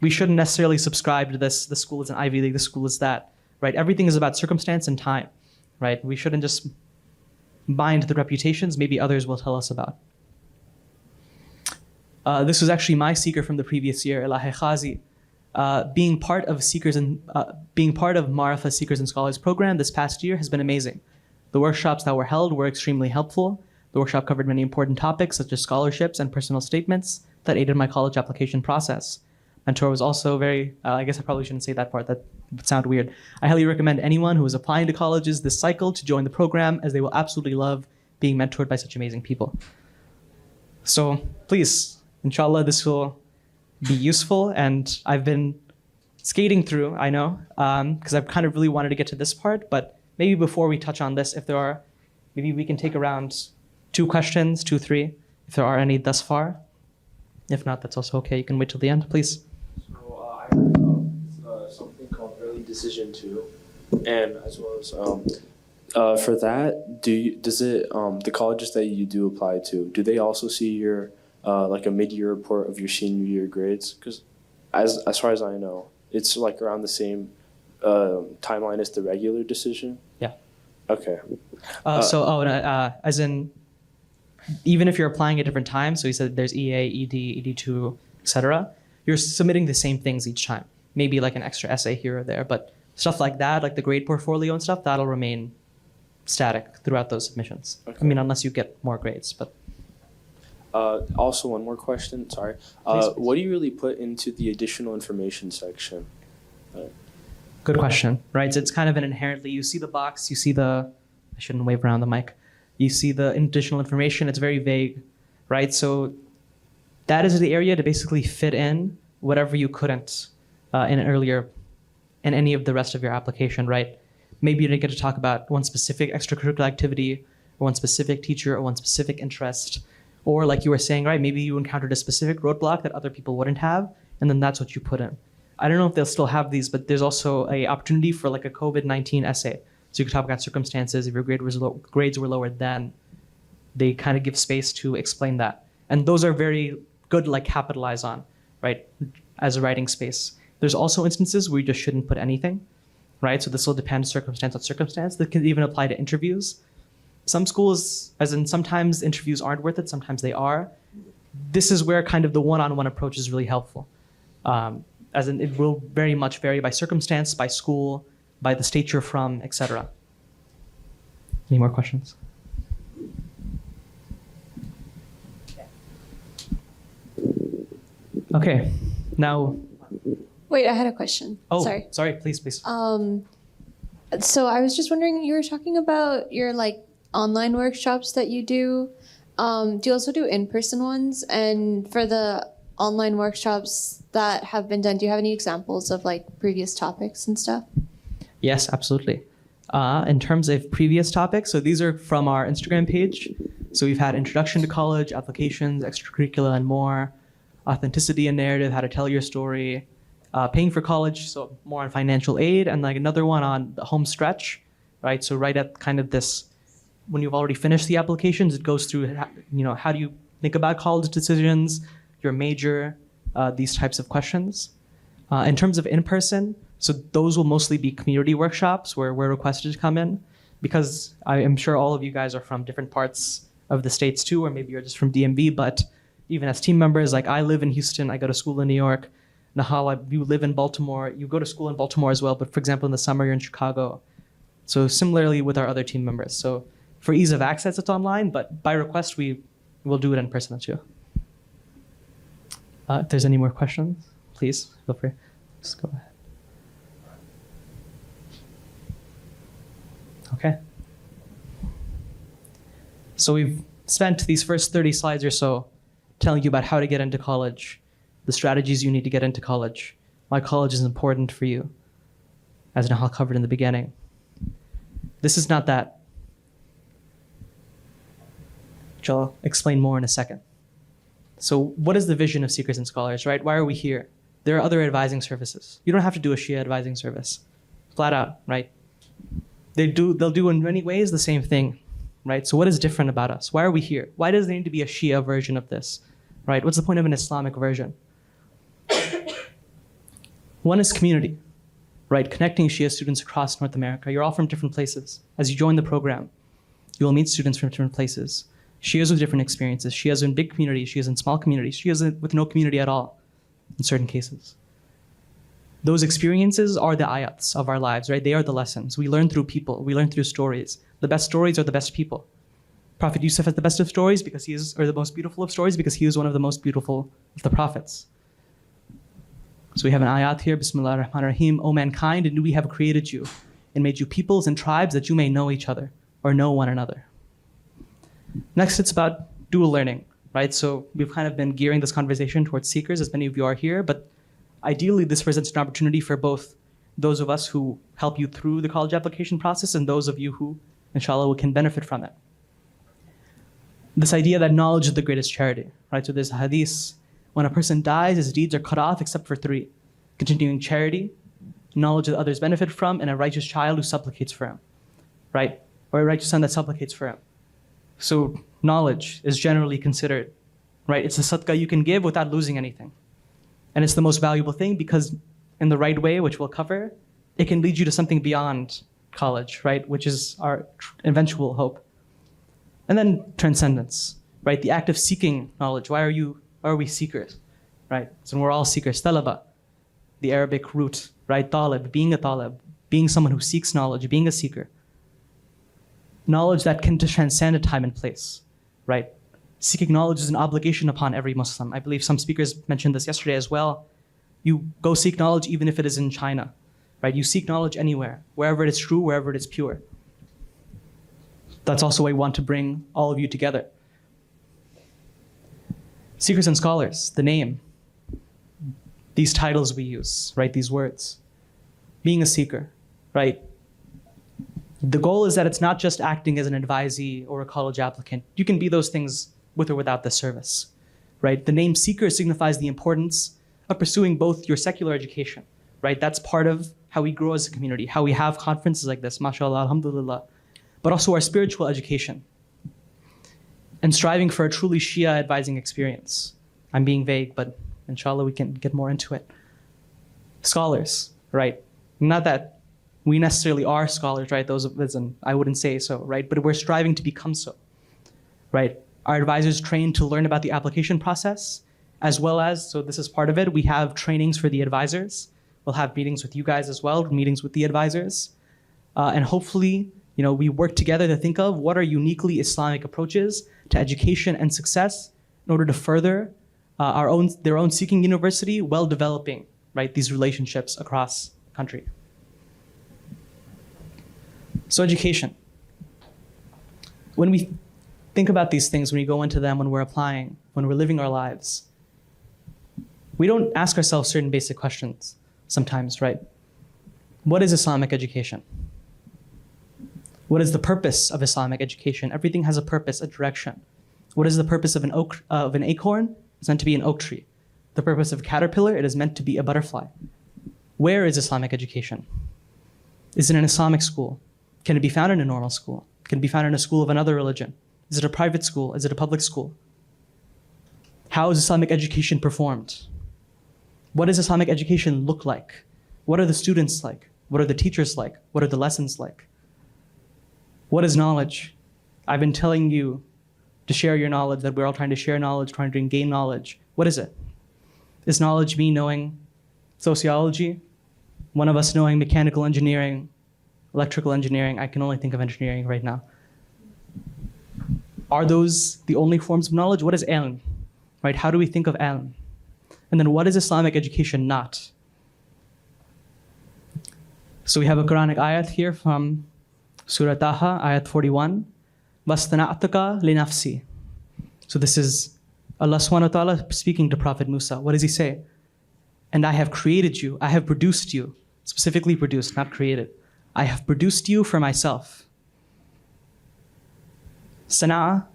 We shouldn't necessarily subscribe to this school is an Ivy League, this school is that, right? Everything is about circumstance and time, right? We shouldn't just buy into the reputations maybe others will tell us about. This was actually my seeker from the previous year, Elahi Khazi. Being part of Marifa Seekers and Scholars program this past year has been amazing. The workshops that were held were extremely helpful. The workshop covered many important topics such as scholarships and personal statements that aided my college application process. Mentor was also very, I guess I probably shouldn't say that part, that would sound weird. I highly recommend anyone who is applying to colleges this cycle to join the program, as they will absolutely love being mentored by such amazing people. So please, inshallah, this will be useful. And I've been skating through, I know, because I've kind of really wanted to get to this part, but maybe before we touch on this, if there are, maybe we can take around 2 questions, 2, 3, if there are any thus far. If not, that's also okay. You can wait till the end, please. So I heard about something called early decision too, and as well as for that, does the colleges that you do apply to, do they also see your like a mid-year report of your senior year grades? Because as far as I know, it's like around the same timeline as the regular decision. Yeah. Okay. As in, even if you're applying at different times, so you said there's EA, ED, ED2, etc., you're submitting the same things each time. Maybe like an extra essay here or there, but stuff like that, like the grade portfolio and stuff, that'll remain static throughout those submissions. Okay. I mean, unless you get more grades, but. Also, one more question, sorry. Please. What do you really put into the additional information section? Good question, right? So it's kind of an inherently, you see the box, you see I shouldn't wave around the mic. You see the additional information, it's very vague, right? So that is the area to basically fit in whatever you couldn't in any of the rest of your application, right? Maybe you didn't get to talk about one specific extracurricular activity, or one specific teacher, or one specific interest. Or like you were saying, right, maybe you encountered a specific roadblock that other people wouldn't have, and then that's what you put in. I don't know if they'll still have these, but there's also a opportunity for like a COVID-19 essay. So you could talk about circumstances. If your grades were lower then, they kind of give space to explain that. And those are very good to like capitalize on, right, as a writing space. There's also instances where you just shouldn't put anything, right? So this will depend circumstance on circumstance. That can even apply to interviews. Some schools, as in sometimes interviews aren't worth it, sometimes they are. This is where kind of the one-on-one approach is really helpful. as in it will very much vary by circumstance, by school, by the state you're from, etc. Any more questions? Okay, now. Wait, I had a question. Oh, sorry. Please. So I was just wondering, you were talking about your online workshops that you do. Do you also do in-person ones? And for the online workshops that have been done, do you have any examples of previous topics and stuff? Yes, absolutely. In terms of previous topics, so these are from our Instagram page. So we've had introduction to college, applications, extracurricular and more, authenticity and narrative, how to tell your story, paying for college, so more on financial aid, and another one on the home stretch, right? So right at kind of this, when you've already finished the applications, it goes through, how do you think about college decisions, your major, these types of questions. In terms of in-person, so those will mostly be community workshops where we're requested to come in, because I am sure all of you guys are from different parts of the states too, or maybe you're just from DMV, but even as team members, I live in Houston, I go to school in New York. Nahal, you live in Baltimore, you go to school in Baltimore as well, but for example, in the summer, you're in Chicago. So similarly with our other team members. So for ease of access, it's online, but by request, we will do it in person too. If there's any more questions, please feel free. Just go ahead. Okay. So we've spent these first 30 slides or so telling you about how to get into college, the strategies you need to get into college, why college is important for you, as Nahal covered in the beginning. This is not that, which I'll explain more in a second. So what is the vision of Seekers and Scholars, right? Why are we here? There are other advising services. You don't have to do a Shia advising service, flat out, right? They'll do in many ways the same thing, right? So what is different about us? Why are we here? Why does there need to be a Shia version of this, right? What's the point of an Islamic version? One is community, right? Connecting Shia students across North America. You're all from different places. As you join the program, you will meet students from different places. Shias with different experiences. Shias in big communities, Shias in small communities, Shias with no community at all in certain cases. Those experiences are the ayats of our lives, right? They are the lessons. We learn through people. We learn through stories. The best stories are the best people. Prophet Yusuf has the best of stories because or the most beautiful of stories because he is one of the most beautiful of the prophets. So we have an ayat here, Bismillah ar-Rahman ar-Rahim, O mankind, and we have created you and made you peoples and tribes that you may know each other or know one another. Next, it's about dual learning, right? So we've kind of been gearing this conversation towards seekers, as many of you are here, but ideally this presents an opportunity for both those of us who help you through the college application process and those of you who, inshallah, can benefit from it. This idea that knowledge is the greatest charity, right? So there's a hadith, when a person dies, his deeds are cut off except for three: continuing charity, knowledge that others benefit from, and a righteous child who supplicates for him, right? Or a righteous son that supplicates for him. So knowledge is generally considered, right? It's a sadaqah you can give without losing anything. And it's the most valuable thing because in the right way, which we'll cover, it can lead you to something beyond college, right? Which is our eventual hope. And then transcendence, right? The act of seeking knowledge. Why are we seekers, right? So we're all seekers. Talaba, the Arabic root, right? Talib, being a talib, being someone who seeks knowledge, being a seeker. Knowledge that can transcend a time and place, right? Seeking knowledge is an obligation upon every Muslim. I believe some speakers mentioned this yesterday as well. You go seek knowledge even if it is in China, right? You seek knowledge anywhere, wherever it is true, wherever it is pure. That's also why we want to bring all of you together. Seekers and Scholars, the name, these titles we use, right? These words. Being a seeker, right? The goal is that it's not just acting as an advisee or a college applicant. You can be those things with or without this service, right? The name seeker signifies the importance of pursuing both your secular education, right? That's part of how we grow as a community, how we have conferences like this, mashallah, alhamdulillah, but also our spiritual education and striving for a truly Shia advising experience. I'm being vague, but inshallah we can get more into it. Scholars, right? Not that we necessarily are scholars, right? Those of us, and I wouldn't say so, right? But we're striving to become so, right? Our advisors trained to learn about the application process as well as, so this is part of it, we have trainings for the advisors. We'll have meetings with you guys as well, meetings with the advisors. And hopefully, we work together to think of what are uniquely Islamic approaches to education and success in order to further their own seeking university while developing, right, these relationships across the country. So education. When we think about these things, when we go into them, when we're applying, when we're living our lives, we don't ask ourselves certain basic questions sometimes, right? What is Islamic education? What is the purpose of Islamic education? Everything has a purpose, a direction. What is the purpose of an acorn? It's meant to be an oak tree. The purpose of a caterpillar, it is meant to be a butterfly. Where is Islamic education? Is it an Islamic school? Can it be found in a normal school? Can it be found in a school of another religion? Is it a private school? Is it a public school? How is Islamic education performed? What does Islamic education look like? What are the students like? What are the teachers like? What are the lessons like? What is knowledge? I've been telling you to share your knowledge, that we're all trying to share knowledge, trying to gain knowledge. What is it? Is knowledge me knowing sociology? One of us knowing mechanical engineering, electrical engineering? I can only think of engineering right now. Are those the only forms of knowledge? What is ilm? Right? How do we think of ilm? And then what is Islamic education not? So we have a Quranic ayat here from Surah Taha, ayat 41. وَاسْتَنَعْتُكَ لِنَفْسِي. So this is Allah subhanahu wa ta'ala speaking to Prophet Musa. What does he say? And I have created you, I have produced you, specifically produced, not created. I have produced you for myself. Sana'a,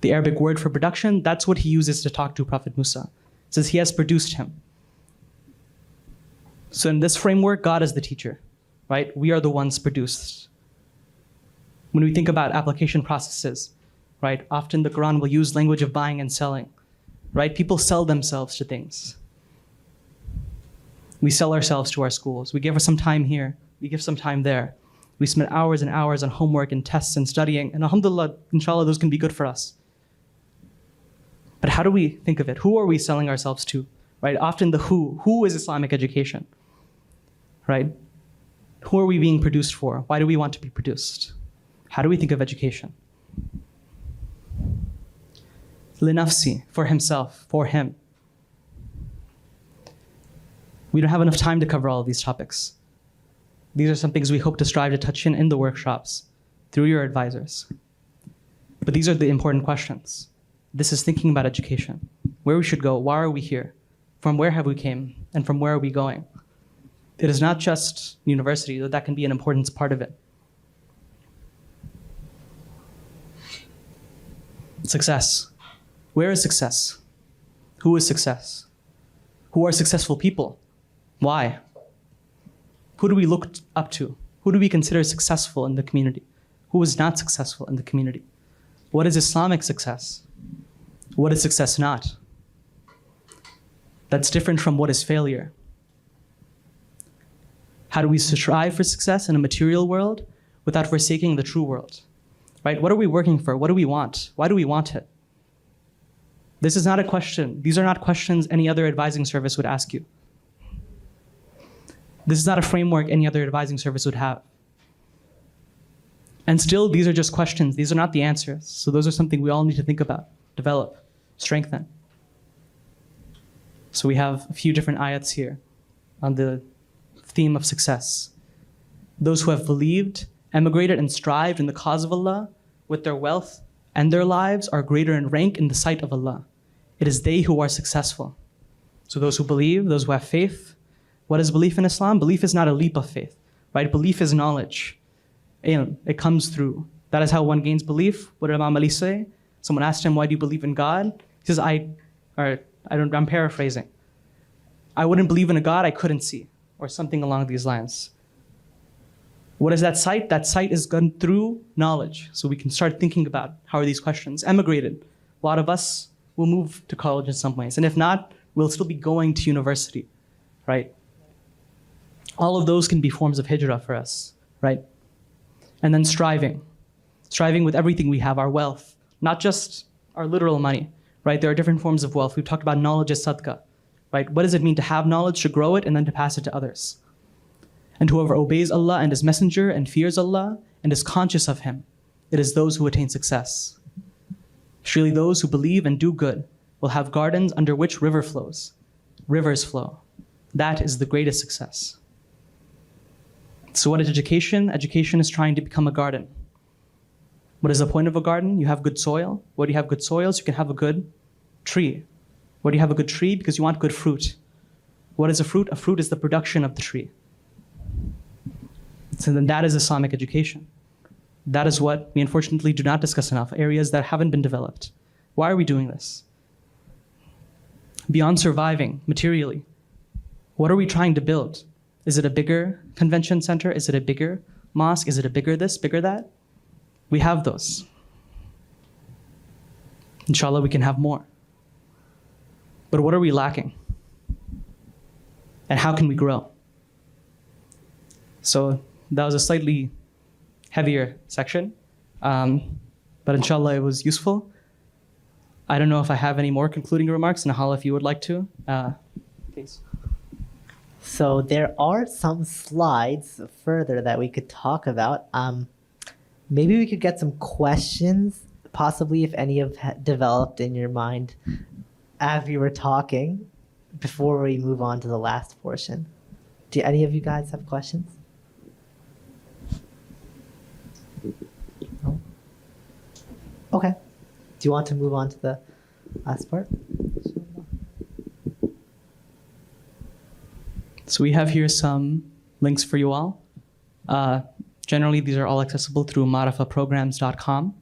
the Arabic word for production, that's what he uses to talk to Prophet Musa. It says he has produced him. So in this framework, God is the teacher, right? We are the ones produced. When we think about application processes, right? Often the Quran will use language of buying and selling, right? People sell themselves to things. We sell ourselves to our schools. We give us some time here. We give some time there. We spend hours and hours on homework and tests and studying. And alhamdulillah, inshallah, those can be good for us. But how do we think of it? Who are we selling ourselves to, right? Often the who. Who is Islamic education, right? Who are we being produced for? Why do we want to be produced? How do we think of education? Linafsi, for himself, for him. We don't have enough time to cover all of these topics. These are some things we hope to strive to touch in the workshops through your advisors. But these are the important questions. This is thinking about education, where we should go, why are we here, from where have we came, and from where are we going? It is not just university, though that can be an important part of it. Success. Where is success? Who is success? Who are successful people? Why? Who do we look up to? Who do we consider successful in the community? Who is not successful in the community? What is Islamic success? What is success not? That's different from what is failure. How do we strive for success in a material world without forsaking the true world? Right? What are we working for? What do we want? Why do we want it? This is not a question. These are not questions any other advising service would ask you. This is not a framework any other advising service would have. And still, these are just questions. These are not the answers. So those are something we all need to think about, develop, strengthen. So we have a few different ayats here on the theme of success. Those who have believed, emigrated, and strived in the cause of Allah with their wealth and their lives are greater in rank in the sight of Allah. It is they who are successful. So those who believe, those who have faith. What is belief in Islam? Belief is not a leap of faith, right? Belief is knowledge. It comes through. That is how one gains belief. What did Imam Ali say? Someone asked him, why do you believe in God? He says, I'm paraphrasing. I wouldn't believe in a God I couldn't see, or something along these lines. What is that sight? That sight is gone through knowledge. So we can start thinking about how are these questions. Emigrated. A lot of us will move to college in some ways. And if not, we'll still be going to university, right? All of those can be forms of hijrah for us, right? And then striving. Striving with everything we have, our wealth, not just our literal money, right? There are different forms of wealth. We've talked about knowledge as sadaqah, right? What does it mean to have knowledge, to grow it, and then to pass it to others? And whoever obeys Allah and His Messenger and fears Allah and is conscious of Him, it is those who attain success. Surely those who believe and do good will have gardens under which rivers flow. That is the greatest success. So what is education? Education is trying to become a garden. What is the point of a garden? You have good soil. Why do you have good soils? You can have a good tree. Why do you have a good tree? Because you want good fruit. What is a fruit? A fruit is the production of the tree. So then that is Islamic education. That is what we unfortunately do not discuss enough, areas that haven't been developed. Why are we doing this? Beyond surviving materially, what are we trying to build? Is it a bigger convention center? Is it a bigger mosque? Is it a bigger this, bigger that? We have those. Inshallah, we can have more. But what are we lacking? And how can we grow? So that was a slightly heavier section, but inshallah it was useful. I don't know if I have any more concluding remarks. Nahal, if you would like to, please. So there are some slides further that we could talk about. Maybe we could get some questions, possibly if any have developed in your mind as we were talking, before we move on to the last portion. Do any of you guys have questions? No? Okay. Do you want to move on to the last part? So we have here some links for you all. Generally, these are all accessible through marafaprograms.com.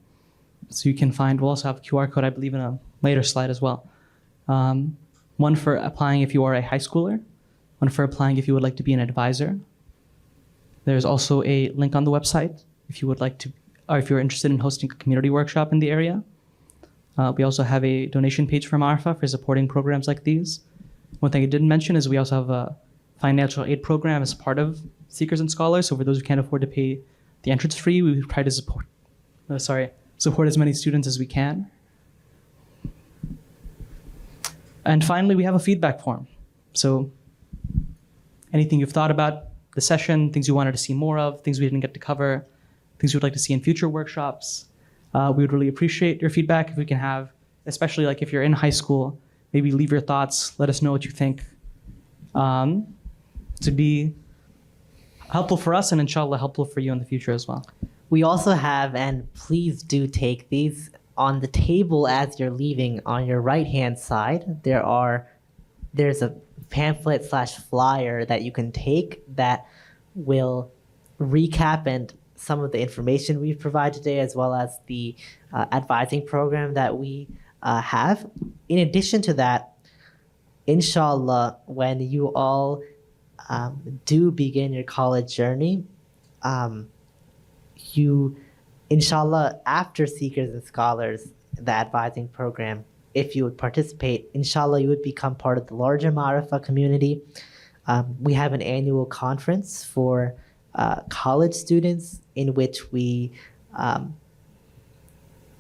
So you can find, we'll also have a QR code, I believe, in a later slide as well. One for applying if you are a high schooler, one for applying if you would like to be an advisor. There's also a link on the website if you would like to, or if you're interested in hosting a community workshop in the area. We also have a donation page for Ma'arifah for supporting programs like these. One thing I didn't mention is we also have a financial aid program as part of Seekers and Scholars. So for those who can't afford to pay the entrance fee, we try to support as many students as we can. And finally, we have a feedback form. So anything you've thought about the session, things you wanted to see more of, things we didn't get to cover, things you would like to see in future workshops, we would really appreciate your feedback if we can have, especially like if you're in high school, maybe leave your thoughts, let us know what you think, to be helpful for us and inshallah helpful for you in the future as well. We also have, and please do take these, on the table as you're leaving on your right-hand side, there's a pamphlet / flyer that you can take that will recap and some of the information we've provided today, as well as the advising program that we have. In addition to that, inshallah, when you all do begin your college journey, inshallah, after Seekers and Scholars, the advising program, if you would participate, inshallah, you would become part of the larger Ma'arifah community. We have an annual conference for college students in which we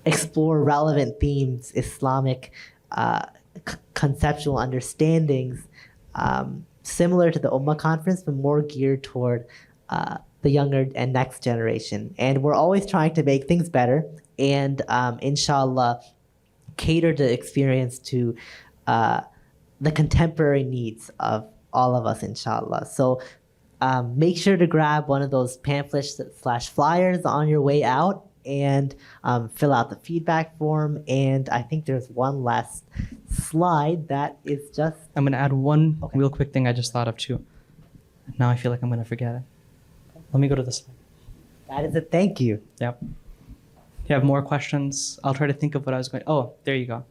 explore relevant themes, Islamic conceptual understandings, similar to the Umma conference, but more geared toward the younger and next generation. And we're always trying to make things better and inshallah cater the experience to the contemporary needs of all of us, inshallah. So make sure to grab one of those pamphlets / flyers on your way out and fill out the feedback form. And I think there's one last slide that is just... I'm going to add one real quick thing I just thought of too. Now I feel like I'm going to forget it. Let me go to this slide. That is it. Thank you. Yep. You have more questions? I'll try to think of what I was going... Oh, there you go.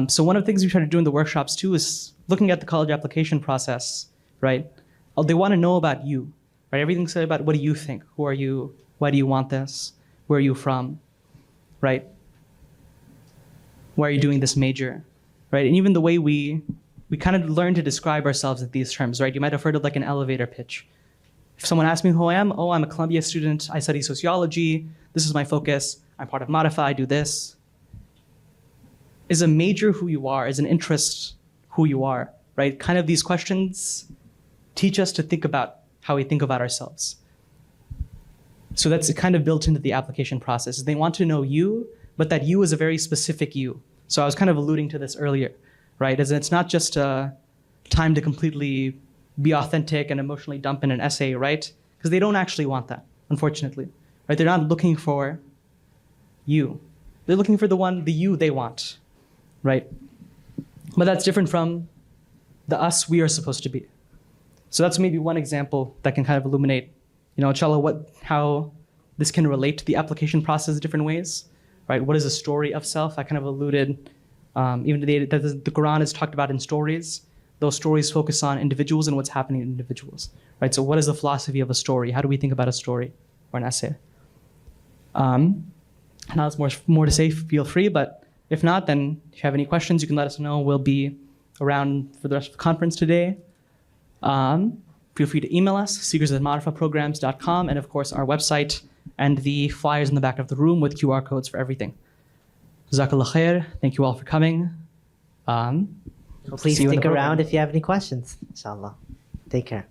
So one of the things we try to do in the workshops too is looking at the college application process, right? They want to know about you, right? Everything's said about what do you think? Who are you? Why do you want this? Where are you from, right? Why are you doing this major, right? And even the way we kind of learn to describe ourselves in these terms, right? You might have heard of like an elevator pitch. If someone asks me who I am, oh, I'm a Columbia student. I study sociology. This is my focus. I'm part of Ma'arifah. I do this. is a major who you are? Is an interest who you are, right? Kind of these questions teach us to think about how we think about ourselves. So that's kind of built into the application process. They want to know you, but that you is a very specific you. So I was kind of alluding to this earlier, right? As it's not just a time to completely be authentic and emotionally dump in an essay, right? Because they don't actually want that, unfortunately, right? They're not looking for you. They're looking for the you they want, right? But that's different from the us we are supposed to be. So that's maybe one example that can kind of illuminate, inshallah, how this can relate to the application process in different ways, right? What is a story of self? I kind of alluded, even today, that the Quran is talked about in stories. Those stories focus on individuals and what's happening in individuals, right? So what is the philosophy of a story? How do we think about a story or an essay? Now there's more to say, feel free, but if not, then if you have any questions, you can let us know. We'll be around for the rest of the conference today. Feel free to email us, seekers@ma'rifaprograms.com, and of course our website and the flyers in the back of the room with QR codes for everything. Jazakallah khair. Thank you all for coming. Please stick around if you have any questions, inshallah. Take care.